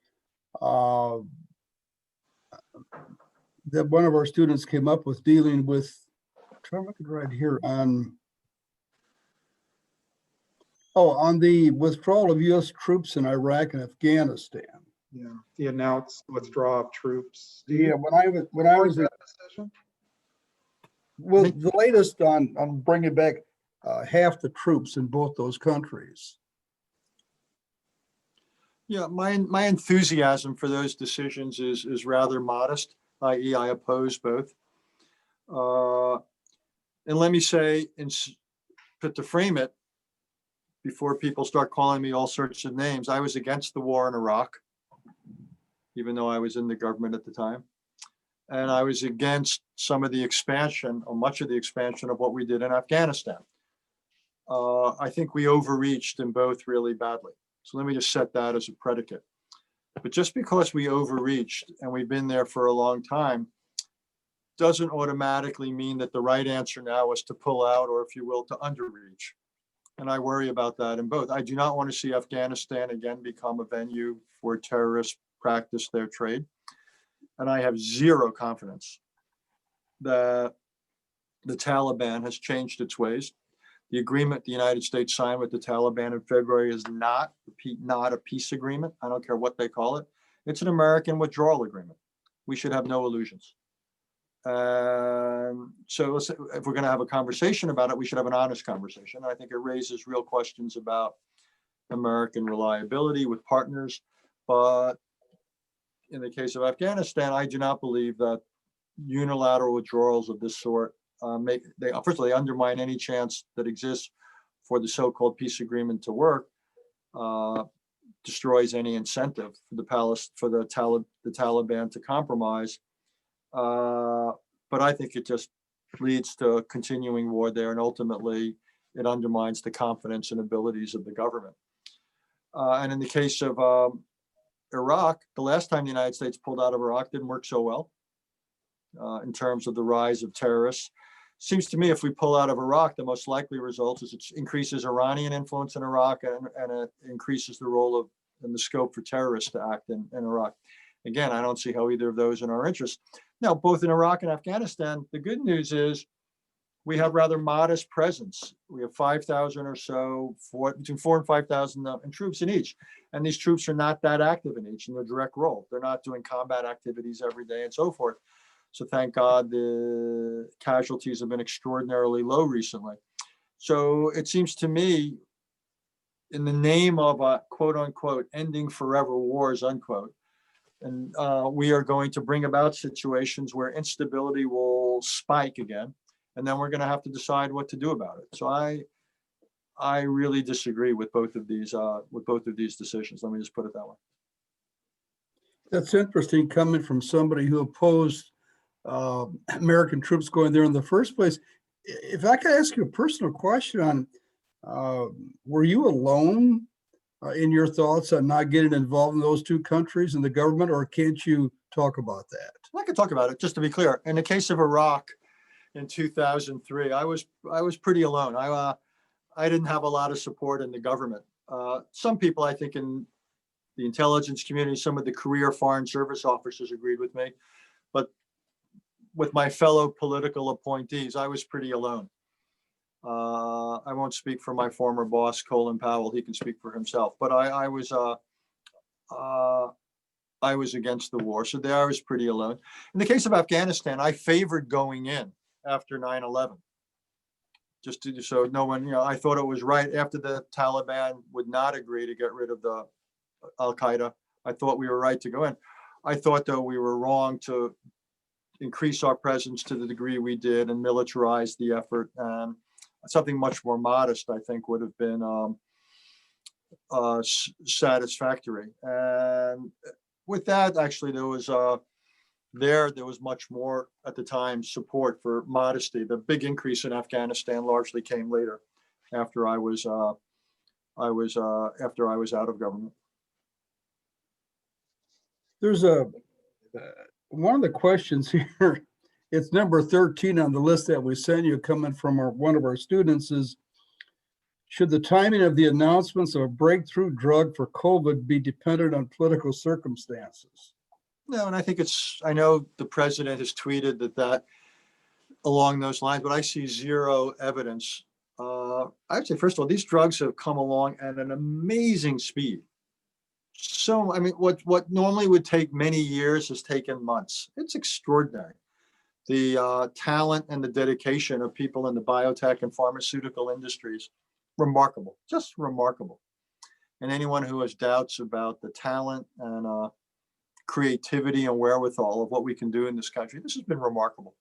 Speaker 2: that one of our students came up with dealing with, try to look it right here on the withdrawal of U.S. troops in Iraq and Afghanistan.
Speaker 1: Yeah, the announced withdrawal of troops.
Speaker 2: Yeah, when I was
Speaker 1: that decision?
Speaker 2: well, the latest on bringing back half the troops in both those countries.
Speaker 3: Yeah, my enthusiasm for those decisions is rather modest, i.e. I oppose both. And let me say, to frame it, before people start calling me all sorts of names, I was against the war in Iraq, even though I was in the government at the time. And I was against some of the expansion, or much of the expansion of what we did in Afghanistan. I think we overreached in both really badly. So let me just set that as a predicate. But just because we overreached and we've been there for a long time, doesn't automatically mean that the right answer now is to pull out, or if you will, to underreach. And I worry about that in both. I do not want to see Afghanistan again become a venue for terrorists practice their trade. And I have zero confidence that the Taliban has changed its ways. The agreement the United States signed with the Taliban in February is not a peace agreement. I don't care what they call it. It's an American withdrawal agreement. We should have no illusions. So if we're going to have a conversation about it, we should have an honest conversation. I think it raises real questions about American reliability with partners. But in the case of Afghanistan, I do not believe that unilateral withdrawals of this sort first of all, they undermine any chance that exists for the so-called peace agreement to work, destroys any incentive for the Taliban to compromise. But I think it just leads to a continuing war there, and ultimately it undermines the confidence and abilities of the government. And in the case of Iraq, the last time the United States pulled out of Iraq didn't work so well in terms of the rise of terrorists. Seems to me if we pull out of Iraq, the most likely result is it increases Iranian influence in Iraq, and it increases the role of and the scope for terrorists to act in Iraq. Again, I don't see how either of those are in our interest. Now, both in Iraq and Afghanistan, the good news is we have rather modest presence. We have 5,000 or so, between 4 and 5,000 troops in each. And these troops are not that active in each in their direct role. They're not doing combat activities every day and so forth. So thank God the casualties have been extraordinarily low recently. So it seems to me, in the name of quote unquote ending forever wars, unquote, and we are going to bring about situations where instability will spike again, and then we're going to have to decide what to do about it. So I really disagree with both of these decisions. Let me just put it that way.
Speaker 2: That's interesting coming from somebody who opposed American troops going there in the first place. If I could ask you a personal question on, were you alone in your thoughts on not getting involved in those two countries and the government, or can't you talk about that?
Speaker 3: I can talk about it, just to be clear. In the case of Iraq in 2003, I was pretty alone. I didn't have a lot of support in the government. Some people, I think, in the intelligence community, some of the career foreign service officers agreed with me, but with my fellow political appointees, I was pretty alone. I won't speak for my former boss, Colin Powell. He can speak for himself, but I was against the war. So there I was pretty alone. In the case of Afghanistan, I favored going in after 9/11. Just to, so no one, I thought it was right after the Taliban would not agree to get rid of the Al-Qaeda. I thought we were right to go in. I thought, though, we were wrong to increase our presence to the degree we did and militarize the effort. And something much more modest, I think, would have been satisfactory. And with that, actually, there was much more at the time support for modesty. The big increase in Afghanistan largely came later, after I was out of government.
Speaker 2: There's one of the questions here. It's number 13 on the list that we sent you, coming from one of our students, is, should the timing of the announcements of a breakthrough drug for COVID be dependent on political circumstances?
Speaker 3: No, and I think I know the president has tweeted that along those lines, but I see zero evidence. I'd say, first of all, these drugs have come along at an amazing speed. So, I mean, what normally would take many years has taken months. It's extraordinary. The talent and the dedication of people in the biotech and pharmaceutical industries, remarkable, just remarkable. And anyone who has doubts about the talent and creativity and wherewithal of what we can do in this country, this has been remarkable.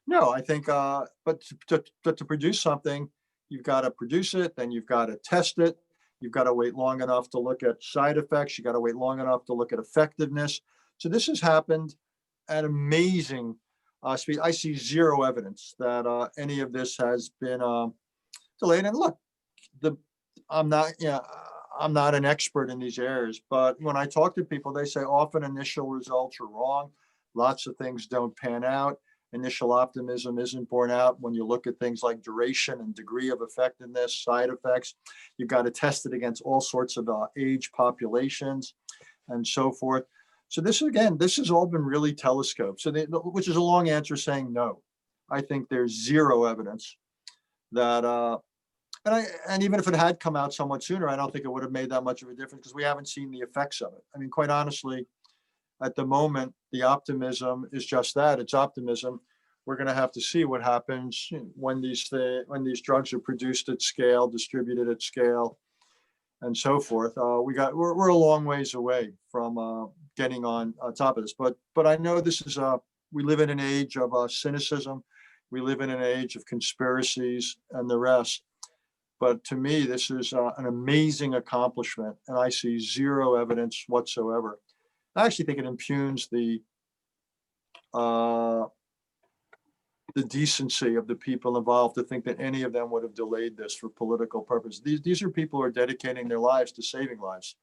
Speaker 3: No, I think, but to produce something, you've got to produce it, then you've got to test it. You've got to wait long enough to look at side effects. You got to wait long enough to look at effectiveness. So this has happened at amazing speed. I see zero evidence that any of this has been delayed. And look, I'm not an expert in these areas, but when I talk to people, they say often initial results are wrong. Lots of things don't pan out. Initial optimism isn't borne out when you look at things like duration and degree of effectiveness, side effects. You've got to test it against all sorts of age populations and so forth. So this has all been really telescoped. So which is a long answer saying no. I think there's zero evidence that, and even if it had come out somewhat sooner, I don't think it would have made that much of a difference, because we haven't seen the effects of it. I mean, quite honestly, at the moment, the optimism is just that, it's optimism. We're going to have to see what happens when these drugs are produced at scale, distributed at scale, and so forth. We're a long ways away from getting on top of this. But I know this is we live in an age of cynicism. We live in an age of conspiracies and the rest. But to me, this is an amazing accomplishment, and I see zero evidence whatsoever. I actually think it impugns the decency of the people involved to think that any of them would have delayed this for political purposes. These are people who are dedicating their lives to saving lives.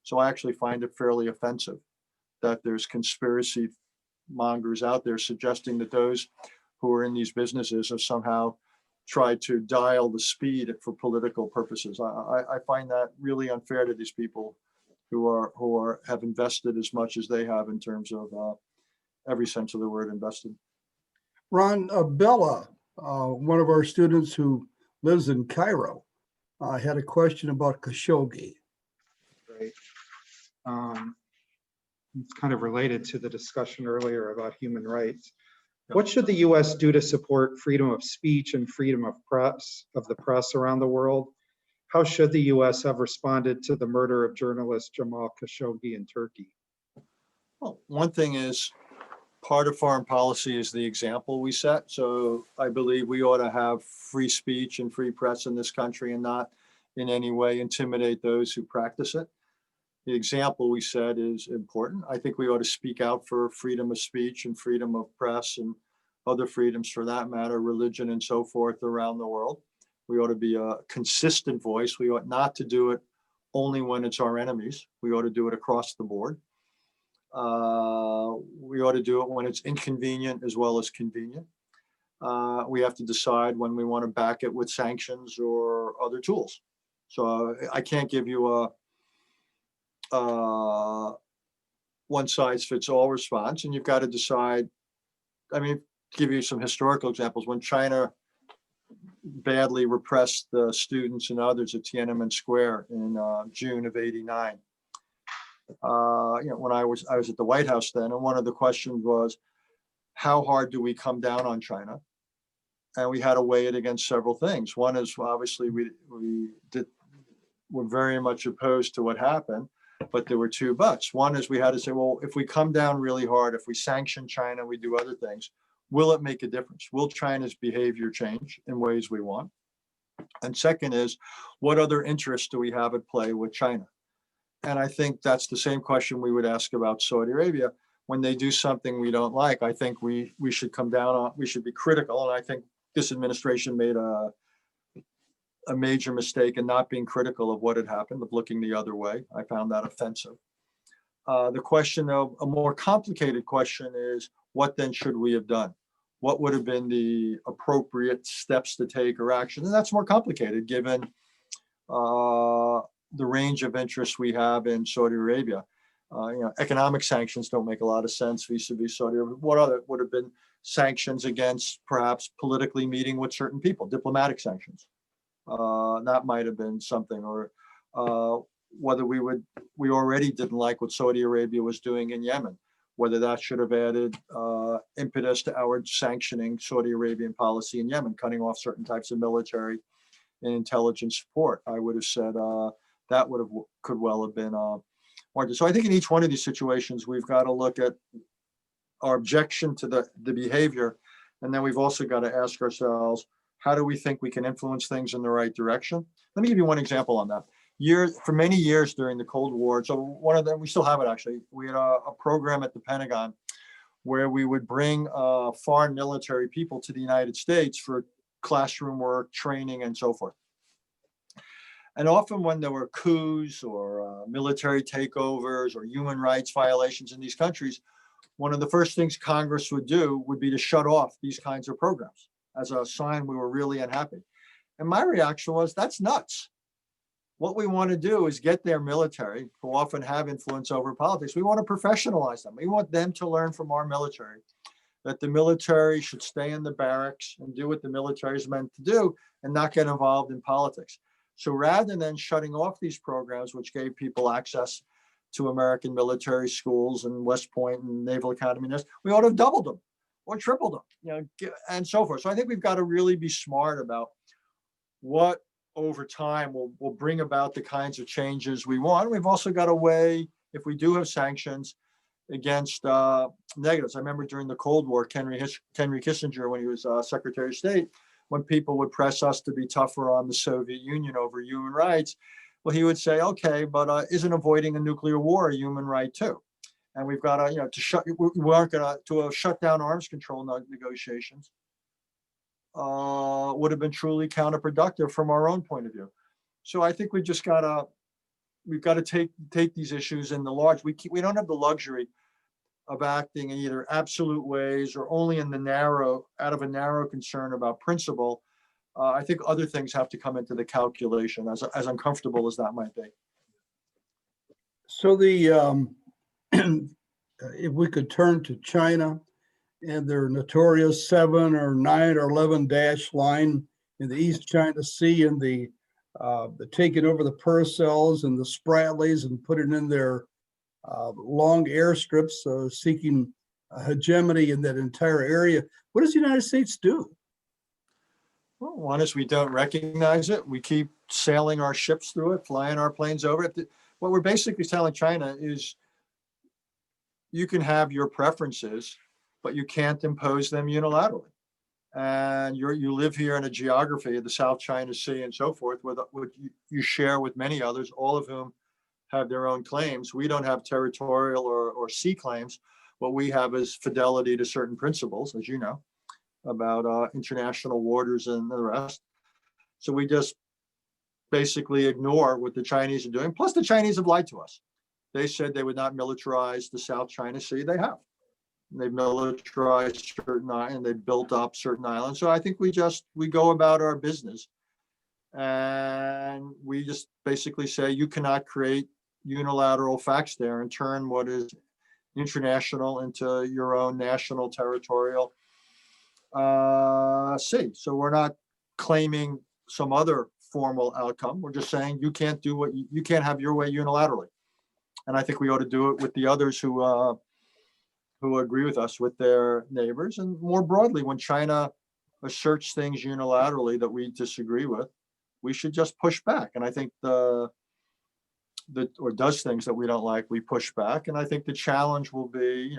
Speaker 3: So I actually find it fairly offensive that there's conspiracy mongers out there suggesting that those who are in these businesses have somehow tried to dial the speed for political purposes. I find that really unfair to these people who have invested as much as they have in terms of every sense of the word invested.
Speaker 2: Ron, Bella one of our students who lives in Cairo had a question about Khashoggi.
Speaker 1: Right. It's kind of related to the discussion earlier about human rights. What should the U.S. do to support freedom of speech and freedom of the press around the world? How should the U.S. have responded to the murder of journalist Jamal Khashoggi in Turkey?
Speaker 3: Well, one thing is, part of foreign policy is the example we set. So I believe we ought to have free speech and free press in this country and not in any way intimidate those who practice it. The example we set is important. I think we ought to speak out for freedom of speech and freedom of press and other freedoms for that matter, religion and so forth around the world. We ought to be a consistent voice. We ought not to do it only when it's our enemies. We ought to do it across the board. We ought to do it when it's inconvenient as well as convenient. We have to decide when we want to back it with sanctions or other tools. So I can't give you a one size fits all response, and you've got to decide. I mean, to give you some historical examples, when China badly repressed the students and others at Tiananmen Square in June of '89. When I was at the White House then, and one of the questions was, how hard do we come down on China? And we had to weigh it against several things. One is obviously we're very much opposed to what happened, but there were two buts. One is we had to say, well, if we come down really hard, if we sanction China, we do other things, will it make a difference? Will China's behavior change in ways we want? And second is, what other interests do we have at play with China? And I think that's the same question we would ask about Saudi Arabia. When they do something we don't like, I think we should come down on, we should be critical. And I think this administration made a major mistake in not being critical of what had happened, of looking the other way. I found that offensive. The question of a more complicated question is, what then should we have done? What would have been the appropriate steps to take or action? And that's more complicated given the range of interests we have in Saudi Arabia. Economic sanctions don't make a lot of sense vis-a-vis Saudi Arabia. What other would have been sanctions against perhaps politically meeting with certain people, diplomatic sanctions? That might have been something, or whether we already didn't like what Saudi Arabia was doing in Yemen, whether that should have added impetus to our sanctioning Saudi Arabian policy in Yemen, cutting off certain types of military and intelligence support. I would have said that could well have been warranted. So I think in each one of these situations, we've got to look at our objection to the behavior, and then we've also got to ask ourselves, how do we think we can influence things in the right direction? Let me give you one example on that. For many years during the Cold War, so one of them, we still have it actually, we had a program at the Pentagon where we would bring foreign military people to the United States for classroom work, training, and so forth. And often when there were coups or military takeovers or human rights violations in these countries, one of the first things Congress would do would be to shut off these kinds of programs as a sign we were really unhappy. And my reaction was, that's nuts. What we want to do is get their military, who often have influence over politics, we want to professionalize them. We want them to learn from our military that the military should stay in the barracks and do what the military is meant to do and not get involved in politics. So rather than shutting off these programs, which gave people access to American military schools and West Point and Naval Academy, we ought to have doubled them or tripled them, and so forth. So I think we've got to really be smart about what over time will bring about the kinds of changes we want. We've also got to weigh, if we do have sanctions, against negatives. I remember during the Cold War, Henry Kissinger, when he was Secretary of State, when people would press us to be tougher on the Soviet Union over human rights, well, he would say, okay, but isn't avoiding a nuclear war a human right too? And we've got to, we aren't going to shut down arms control negotiations would have been truly counterproductive from our own point of view. So I think we've got to take these issues in the large. We don't have the luxury of acting in either absolute ways or only in out of a narrow concern about principle. I think other things have to come into the calculation, as uncomfortable as that might be.
Speaker 2: So if we could turn to China and their notorious 7 or 9 or 11 dash line in the East China Sea, and the taking over the Purcells and the Spratlys and putting in their long airstrips, seeking hegemony in that entire area. What does the United States do?
Speaker 3: Well, one is we don't recognize it. We keep sailing our ships through it, flying our planes over it. What we're basically telling China is you can have your preferences, but you can't impose them unilaterally. And you live here in a geography of the South China Sea and so forth, with you share with many others, all of whom have their own claims. We don't have territorial or sea claims. What we have is fidelity to certain principles, as you know, about international waters and the rest. So we just basically ignore what the Chinese are doing. Plus, the Chinese have lied to us. They said they would not militarize the South China Sea. They have. They've militarized certain islands. They've built up certain islands. So I think we go about our business, and we just basically say you cannot create unilateral facts there and turn what is international into your own national territorial sea. So we're not claiming some other formal outcome. We're just saying you can't do what you can't have your way unilaterally. And I think we ought to do it with the others who agree with us, with their neighbors. And more broadly, when China asserts things unilaterally that we disagree with, we should just push back. And I think or does things that we don't like, we push back. And I think the challenge will be,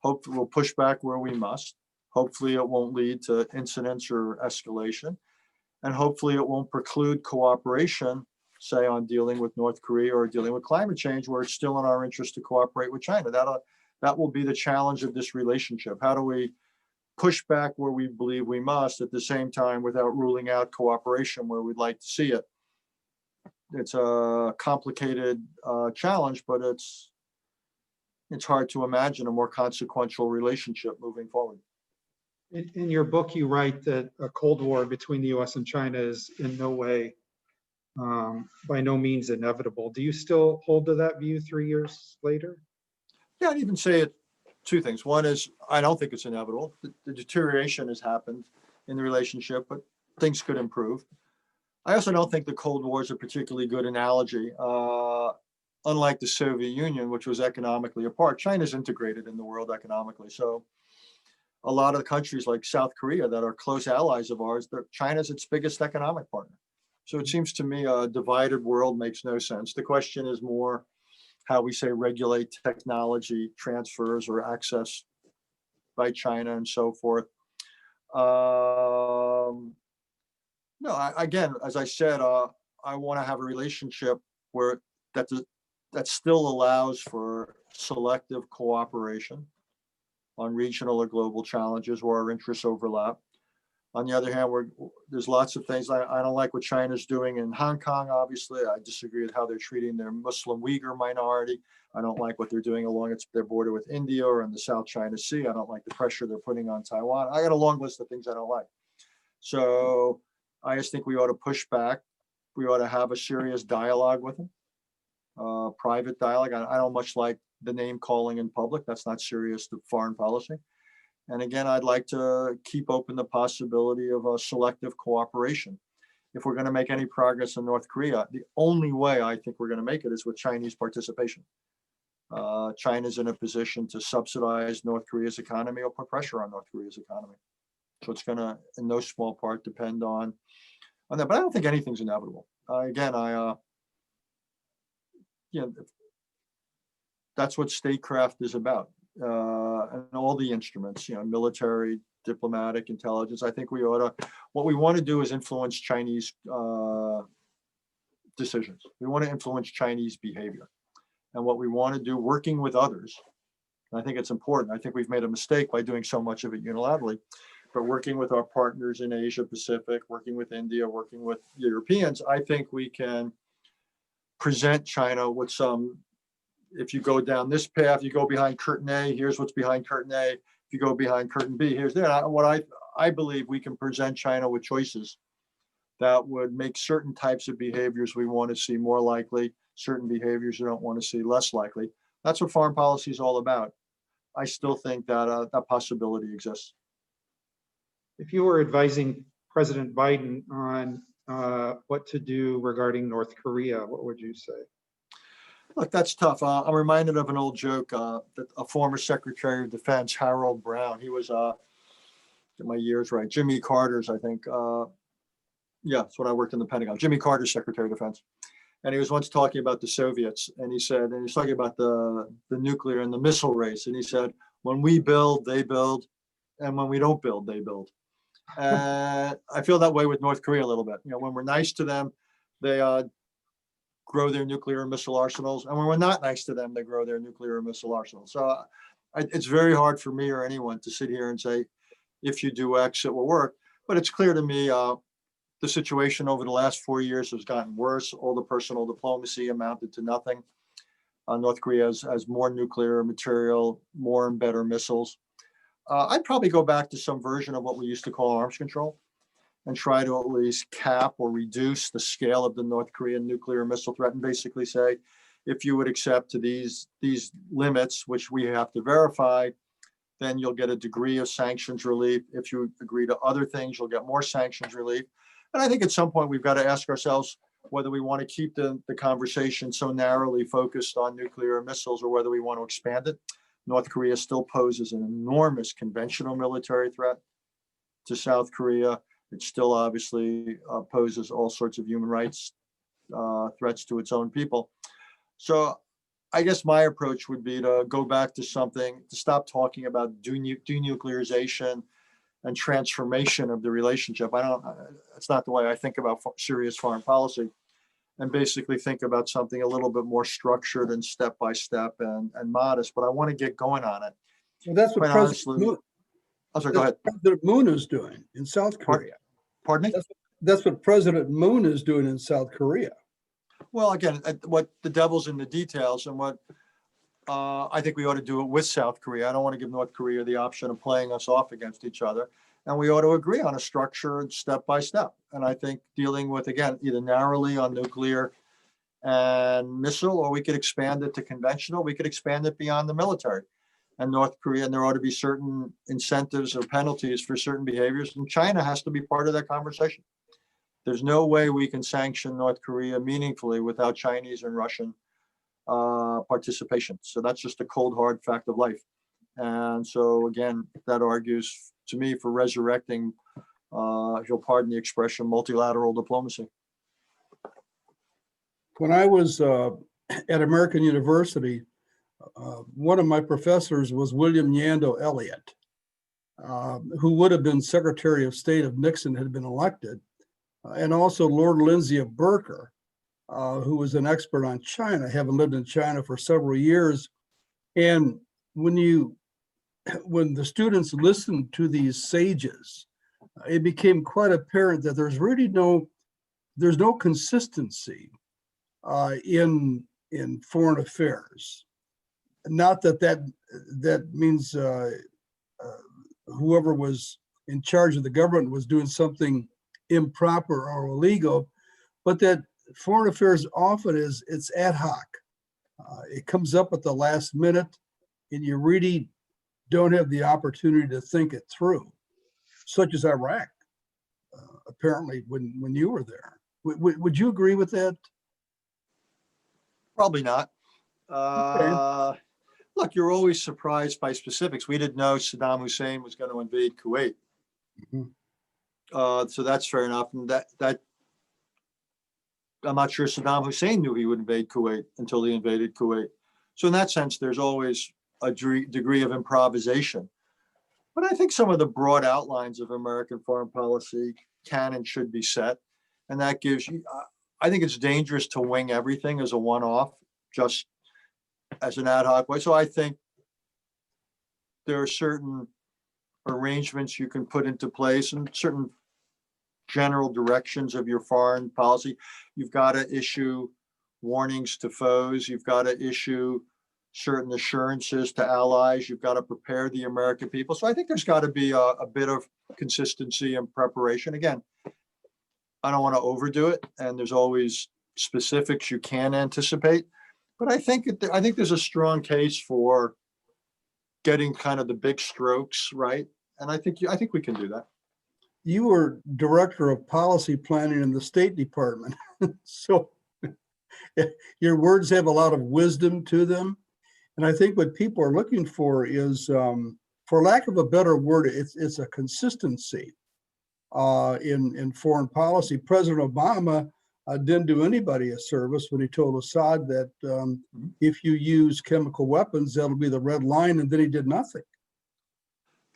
Speaker 3: hopefully we'll push back where we must. Hopefully it won't lead to incidents or escalation. And hopefully it won't preclude cooperation, say on dealing with North Korea or dealing with climate change, where it's still in our interest to cooperate with China. That will be the challenge of this relationship. How do we push back where we believe we must, at the same time without ruling out cooperation where we'd like to see it? It's a complicated challenge, but it's hard to imagine a more consequential relationship moving forward.
Speaker 1: In your book, you write that a Cold War between the US and China is in no way, by no means inevitable. Do you still hold to that view 3 years later?
Speaker 3: Yeah, I'd even say two things. One is, I don't think it's inevitable. The deterioration has happened in the relationship, but things could improve. I also don't think the Cold War is a particularly good analogy. Unlike the Soviet Union, which was economically apart, China's integrated in the world economically. So a lot of the countries like South Korea that are close allies of ours, China's its biggest economic partner. So it seems to me a divided world makes no sense. The question is more how we say regulate technology transfers or access by China and so forth. Again, as I said, I want to have a relationship where that still allows for selective cooperation on regional or global challenges where our interests overlap. On the other hand, there's lots of things. I don't like what China's doing in Hong Kong, obviously. I disagree with how they're treating their Muslim Uyghur minority. I don't like what they're doing along their border with India or in the South China Sea. I don't like the pressure they're putting on Taiwan. I got a long list of things I don't like. So I just think we ought to push back. We ought to have a serious dialogue with them, private dialogue. I don't much like the name calling in public. That's not serious to foreign policy. And again, I'd like to keep open the possibility of a selective cooperation. If we're going to make any progress in North Korea, the only way I think we're going to make it is with Chinese participation. China's in a position to subsidize North Korea's economy or put pressure on North Korea's economy. So it's going to, in no small part, depend on that. But I don't think anything's inevitable. That's what statecraft is about. And all the instruments, military, diplomatic, intelligence. I think what we want to do is influence Chinese decisions. We want to influence Chinese behavior. And what we want to do, working with others, and I think it's important. I think we've made a mistake by doing so much of it unilaterally, but working with our partners in Asia Pacific, working with India, working with Europeans, I think we can present China with some. If you go down this path, you go behind curtain A, here's what's behind curtain A. If you go behind curtain B, here's there. What I believe we can present China with choices that would make certain types of behaviors we want to see more likely, certain behaviors we don't want to see less likely. That's what foreign policy is all about. I still think that that possibility exists.
Speaker 1: If you were advising President Biden on what to do regarding North Korea, what would you say?
Speaker 3: Look, that's tough. I'm reminded of an old joke that a former Secretary of Defense, Harold Brown, he was, get my years right, Jimmy Carter's, I think. Yeah, that's when I worked in the Pentagon. Jimmy Carter's Secretary of Defense. And he was once talking about the Soviets, and he said, and he was talking about the nuclear and the missile race. And he said, when we build, they build. And when we don't build, they build. And I feel that way with North Korea a little bit. You know, when we're nice to them, they grow their nuclear and missile arsenals. And when we're not nice to them, they grow their nuclear and missile arsenals. So it's very hard for me or anyone to sit here and say, if you do X, it will work. But it's clear to me the situation over the last 4 years has gotten worse. All the personal diplomacy amounted to nothing. North Korea has more nuclear material, more and better missiles. I'd probably go back to some version of what we used to call arms control and try to at least cap or reduce the scale of the North Korean nuclear missile threat and basically say, if you would accept to these limits, which we have to verify, then you'll get a degree of sanctions relief. If you agree to other things, you'll get more sanctions relief. And I think at some point we've got to ask ourselves whether we want to keep the conversation so narrowly focused on nuclear missiles or whether we want to expand it. North Korea still poses an enormous conventional military threat to South Korea. It still obviously poses all sorts of human rights threats to its own people. So I guess my approach would be to go back to something, to stop talking about denuclearization and transformation of the relationship. It's not the way I think about serious foreign policy, and basically think about something a little bit more structured and step by step and modest, but I want to get going on it.
Speaker 2: Well, that's what
Speaker 3: Quite
Speaker 2: President
Speaker 3: honestly,
Speaker 2: Moon,
Speaker 3: I'm sorry, go ahead.
Speaker 2: President Moon is doing in South Korea.
Speaker 3: Pardon me?
Speaker 2: That's what President Moon is doing in South Korea.
Speaker 3: Well, again, what the devil's in the details, and what I think we ought to do it with South Korea. I don't want to give North Korea the option of playing us off against each other. And we ought to agree on a structure and step by step. And I think dealing with, again, either narrowly on nuclear and missile, or we could expand it to conventional, we could expand it beyond the military. And North Korea, and there ought to be certain incentives or penalties for certain behaviors. And China has to be part of that conversation. There's no way we can sanction North Korea meaningfully without Chinese and Russian participation. So that's just a cold, hard fact of life. And so, again, that argues to me for resurrecting, if you'll pardon the expression, multilateral diplomacy.
Speaker 2: When I was at American University, one of my professors was William Yandell Elliott, who would have been Secretary of State if Nixon had been elected, and also Lord Lindsay of Berker, who was an expert on China, having lived in China for several years. And when the students listened to these sages, it became quite apparent that there's really there's no consistency in foreign affairs. Not that means whoever was in charge of the government was doing something improper or illegal, but that foreign affairs often it's ad hoc. It comes up at the last minute, and you really don't have the opportunity to think it through, such as Iraq, apparently when you were there. Would you agree with that?
Speaker 3: Probably not.
Speaker 2: Okay.
Speaker 3: Look, you're always surprised by specifics. We didn't know Saddam Hussein was going to invade Kuwait.
Speaker 2: Mhm.
Speaker 3: So that's fair enough. And that I'm not sure Saddam Hussein knew he would invade Kuwait until he invaded Kuwait. So in that sense, there's always a degree of improvisation. But I think some of the broad outlines of American foreign policy can and should be set. And that gives you, I think it's dangerous to wing everything as a one-off, just as an ad hoc way. So I think there are certain arrangements you can put into place and certain general directions of your foreign policy. You've got to issue warnings to foes. You've got to issue certain assurances to allies. You've got to prepare the American people. So I think there's got to be a bit of consistency and preparation. Again, I don't want to overdo it, and there's always specifics you can anticipate. But I think there's a strong case for getting kind of the big strokes right. And I think we can do that.
Speaker 2: You were director of policy planning in the State Department. So your words have a lot of wisdom to them. And I think what people are looking for is, for lack of a better word, it's a consistency in foreign policy. President Obama didn't do anybody a service when he told Assad that if you use chemical weapons, that'll be the red line, and then he did nothing.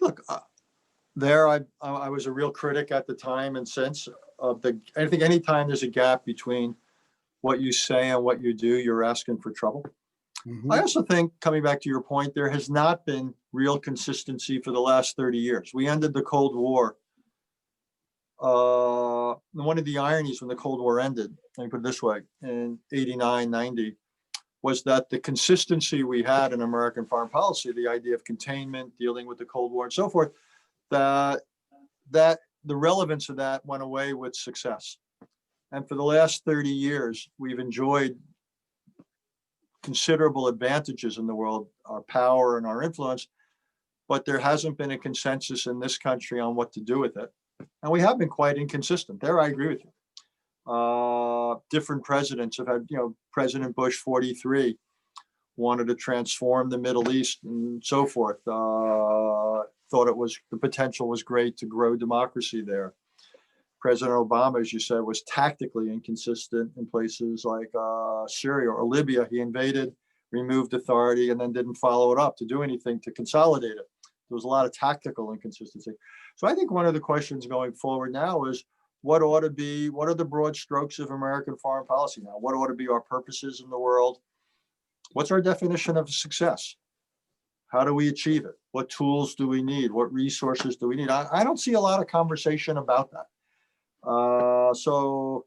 Speaker 3: Look, I was a real critic at the time and since of I think anytime there's a gap between what you say and what you do, you're asking for trouble.
Speaker 2: Mhm.
Speaker 3: I also think, coming back to your point, there has not been real consistency for the last 30 years. We ended the Cold War. One of the ironies when the Cold War ended, let me put it this way, in 89, 90, was that the consistency we had in American foreign policy, the idea of containment, dealing with the Cold War and so forth, that the relevance of that went away with success. And for the last 30 years, we've enjoyed considerable advantages in the world, our power and our influence, but there hasn't been a consensus in this country on what to do with it. And we have been quite inconsistent. There, I agree with you. Different presidents have had, President Bush 43 wanted to transform the Middle East and so forth. Thought the potential was great to grow democracy there. President Obama, as you said, was tactically inconsistent in places like Syria or Libya. He invaded, removed authority, and then didn't follow it up to do anything to consolidate it. There was a lot of tactical inconsistency. So I think one of the questions going forward now is what are the broad strokes of American foreign policy now? What ought to be our purposes in the world? What's our definition of success? How do we achieve it? What tools do we need? What resources do we need? I don't see a lot of conversation about that. So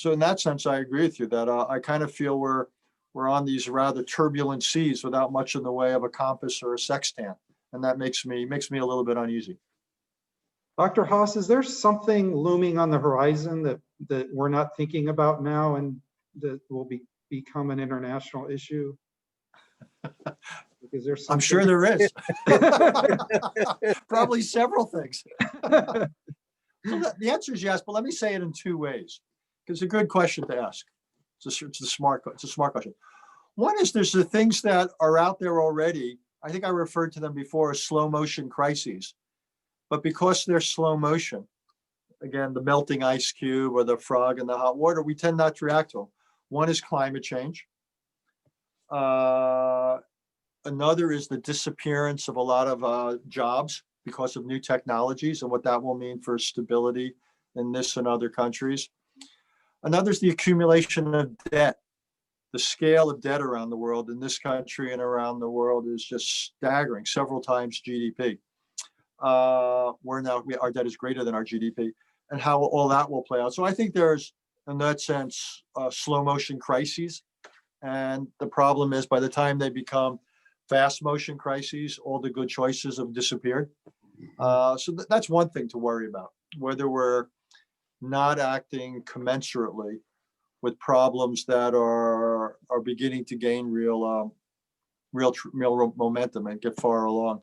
Speaker 3: in that sense, I agree with you that I kind of feel we're on these rather turbulent seas without much in the way of a compass or a sextant, and that makes me a little bit uneasy.
Speaker 1: Dr. Haass, is there something looming on the horizon that we're not thinking about now and that will become an international issue? Is there something?
Speaker 3: I'm sure there is. Probably several things. So the answer is yes, but let me say it in two ways, because it's a good question to ask. It's a smart question. One is there's the things that are out there already. I think I referred to them before as slow motion crises, but because they're slow motion, again, the melting ice cube or the frog in the hot water, we tend not to react to them. One is climate change. Another is the disappearance of a lot of jobs because of new technologies and what that will mean for stability in this and other countries. Another is the accumulation of debt. The scale of debt around the world in this country and around the world is just staggering, several times GDP. Our debt is greater than our GDP, and how all that will play out. So I think there's, in that sense, slow motion crises. And the problem is by the time they become fast motion crises, all the good choices have disappeared. So that's one thing to worry about, whether we're not acting commensurately with problems that are beginning to gain real momentum and get far along.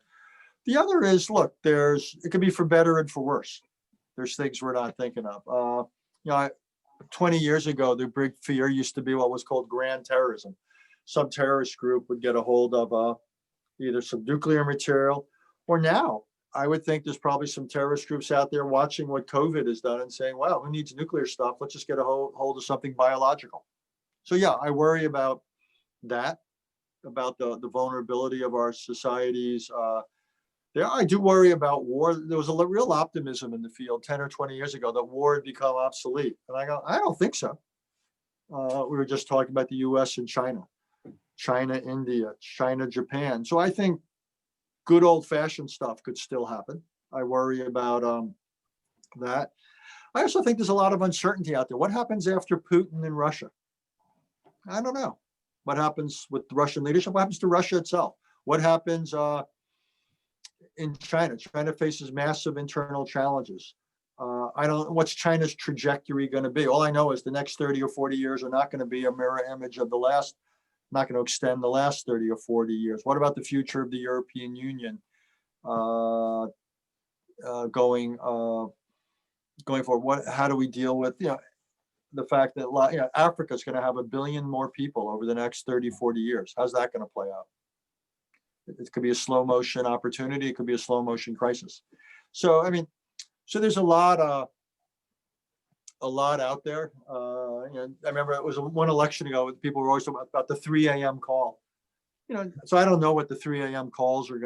Speaker 3: The other is, look, it could be for better and for worse. There's things we're not thinking of. 20 years ago, the big fear used to be what was called grand terrorism. Some terrorist group would get a hold of either some nuclear material, or now I would think there's probably some terrorist groups out there watching what COVID has done and saying, wow, who needs nuclear stuff? Let's just get a hold of something biological. So yeah, I worry about that, about the vulnerability of our societies. I do worry about war. There was a real optimism in the field 10 or 20 years ago that war had become obsolete. And I go, I don't think so. We were just talking about the US and China, India, China, Japan. So I think good old fashioned stuff could still happen. I worry about that. I also think there's a lot of uncertainty out there. What happens after Putin in Russia? I don't know. What happens with the Russian leadership? What happens to Russia itself? What happens in China? China faces massive internal challenges. What's China's trajectory going to be? All I know is the next 30 or 40 years are not going to be a mirror image of the last not going to extend the last 30 or 40 years? What about the future of the European Union going forward? How do we deal with the fact that Africa is going to have 1 billion more people over the next 30, 40 years? How's that going to play out? It could be a slow motion opportunity. It could be a slow motion crisis. So, I mean, so there's a lot out there. I remember it was one election ago, people were always talking about the 3 a.m. call. So I don't know what the 3 a.m. calls are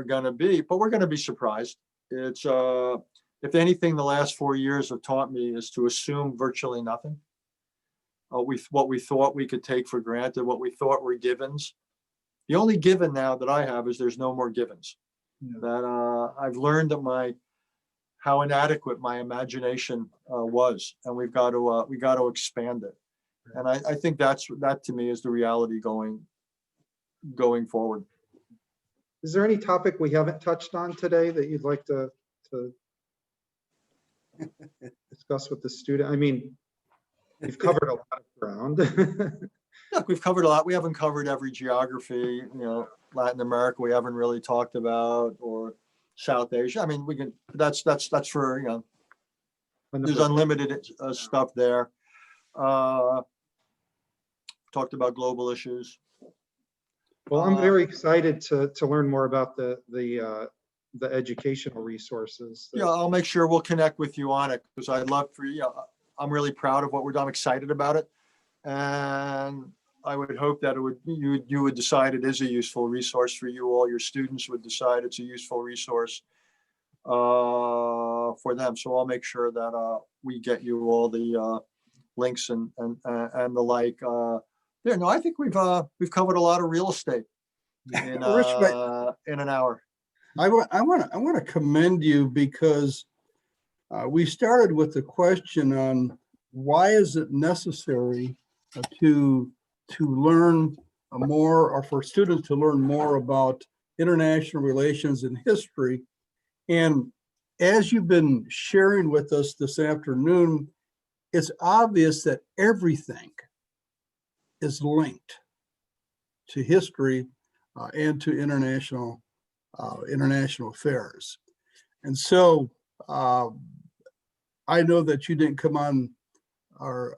Speaker 3: gonna be, but we're gonna be surprised. It's if anything, the last 4 years have taught me is to assume virtually nothing. What we thought we could take for granted, what we thought were givens. The only given now that I have is there's no more givens.
Speaker 1: Yeah.
Speaker 3: That I've learned that how inadequate my imagination was, and we got to expand it. And I think that to me is the reality going forward.
Speaker 1: Is there any topic we haven't touched on today that you'd like to discuss with the student? I mean, we've covered a lot of ground.
Speaker 3: Look, we've covered a lot. We haven't covered every geography. Latin America we haven't really talked about, or South Asia. I mean, we can. That's for there's unlimited stuff there. Talked about global issues.
Speaker 1: Well, I'm very excited to learn more about the educational resources.
Speaker 3: Yeah, I'll make sure we'll connect with you on it, because I'd love for you. I'm really proud of what we're doing. I'm excited about it, and I would hope that you would decide it is a useful resource for you all. Your students would decide it's a useful resource for them. So I'll make sure that we get you all the links and the like. No, I think we've covered a lot of real estate in an hour.
Speaker 2: I want to commend you, because we started with the question on why is it necessary to learn more, or for students to learn more about international relations and history. And as you've been sharing with us this afternoon, it's obvious that everything is linked to history and to international affairs. And so I know that you didn't come on or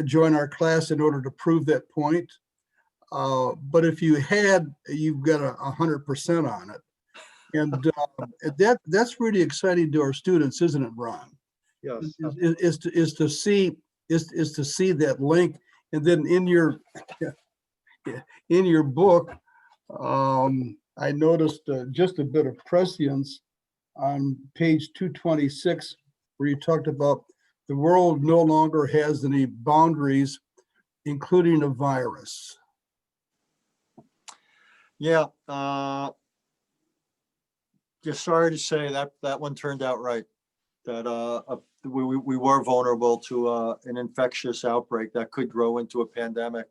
Speaker 2: join our class in order to prove that point. But if you had, you've got 100% on it. And that's really exciting to our students, isn't it, Ron?
Speaker 1: Yes.
Speaker 2: Is to see that link. And then in your book, I noticed just a bit of prescience on page 226, where you talked about the world no longer has any boundaries, including a virus.
Speaker 3: Yeah. Just sorry to say that one turned out right. That we were vulnerable to an infectious outbreak that could grow into a pandemic,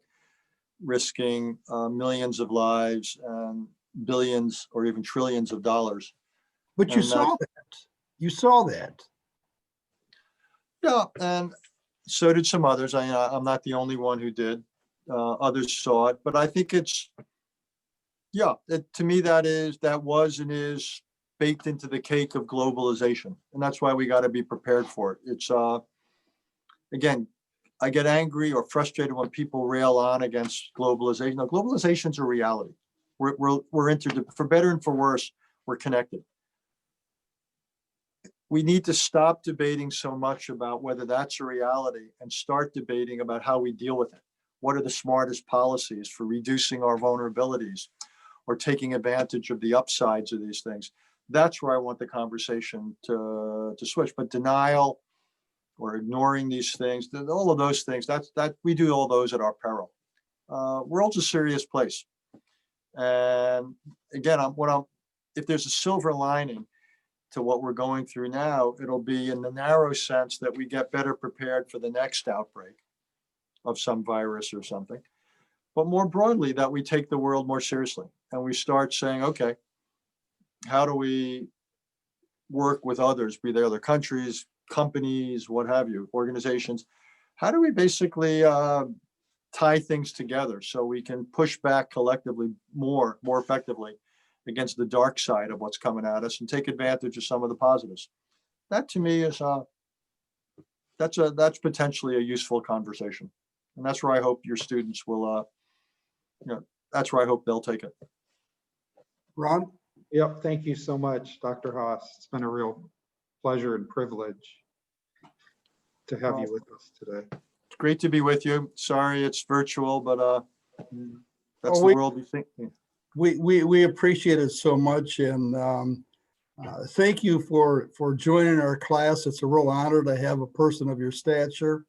Speaker 3: risking millions of lives and billions or even trillions of dollars.
Speaker 2: But you saw that. You saw that.
Speaker 3: Yeah, and so did some others. I'm not the only one who did. Others saw it, but I think to me that was and is baked into the cake of globalization, and that's why we got to be prepared for it. It's again, I get angry or frustrated when people rail on against globalization. No, globalization's a reality. We're interdependent, for better and for worse. We're connected. We need to stop debating so much about whether that's a reality and start debating about how we deal with it. What are the smartest policies for reducing our vulnerabilities or taking advantage of the upsides of these things? That's where I want the conversation to switch. But denial or ignoring these things, all of those things, that we do all those at our peril. World's a serious place. And again, if there's a silver lining to what we're going through now, it'll be in the narrow sense that we get better prepared for the next outbreak of some virus or something. But more broadly, that we take the world more seriously and we start saying, okay, how do we work with others, be they other countries, companies, what have you, organizations? How do we basically tie things together so we can push back collectively more effectively against the dark side of what's coming at us and take advantage of some of the positives. That to me is that's potentially a useful conversation. And that's where I hope your students will, that's where I hope they'll take it.
Speaker 2: Ron?
Speaker 1: Yep, thank you so much, Dr. Haass. It's been a real pleasure and privilege to have you with us today.
Speaker 3: It's great to be with you. Sorry it's virtual, but that's
Speaker 2: Oh,
Speaker 3: the world we think.
Speaker 2: We appreciate it so much, and thank you for joining our class. It's a real honor to have a person of your stature,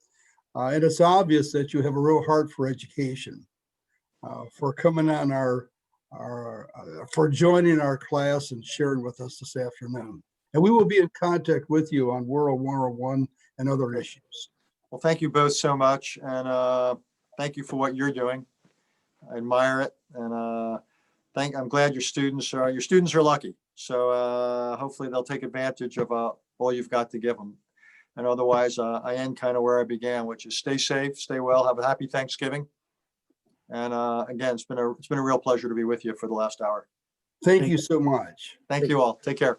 Speaker 2: and it's obvious that you have a real heart for education. For coming on for joining our class and sharing with us this afternoon. And we will be in contact with you on World 101 and other issues.
Speaker 3: Well, thank you both so much, and thank you for what you're doing. I admire it, and I'm glad your students are lucky. So hopefully they'll take advantage of all you've got to give them. And otherwise, I end kind of where I began, which is stay safe, stay well, have a happy Thanksgiving. And again, it's been a real pleasure to be with you for the last hour.
Speaker 2: Thank you so much.
Speaker 3: Thank you all. Take care.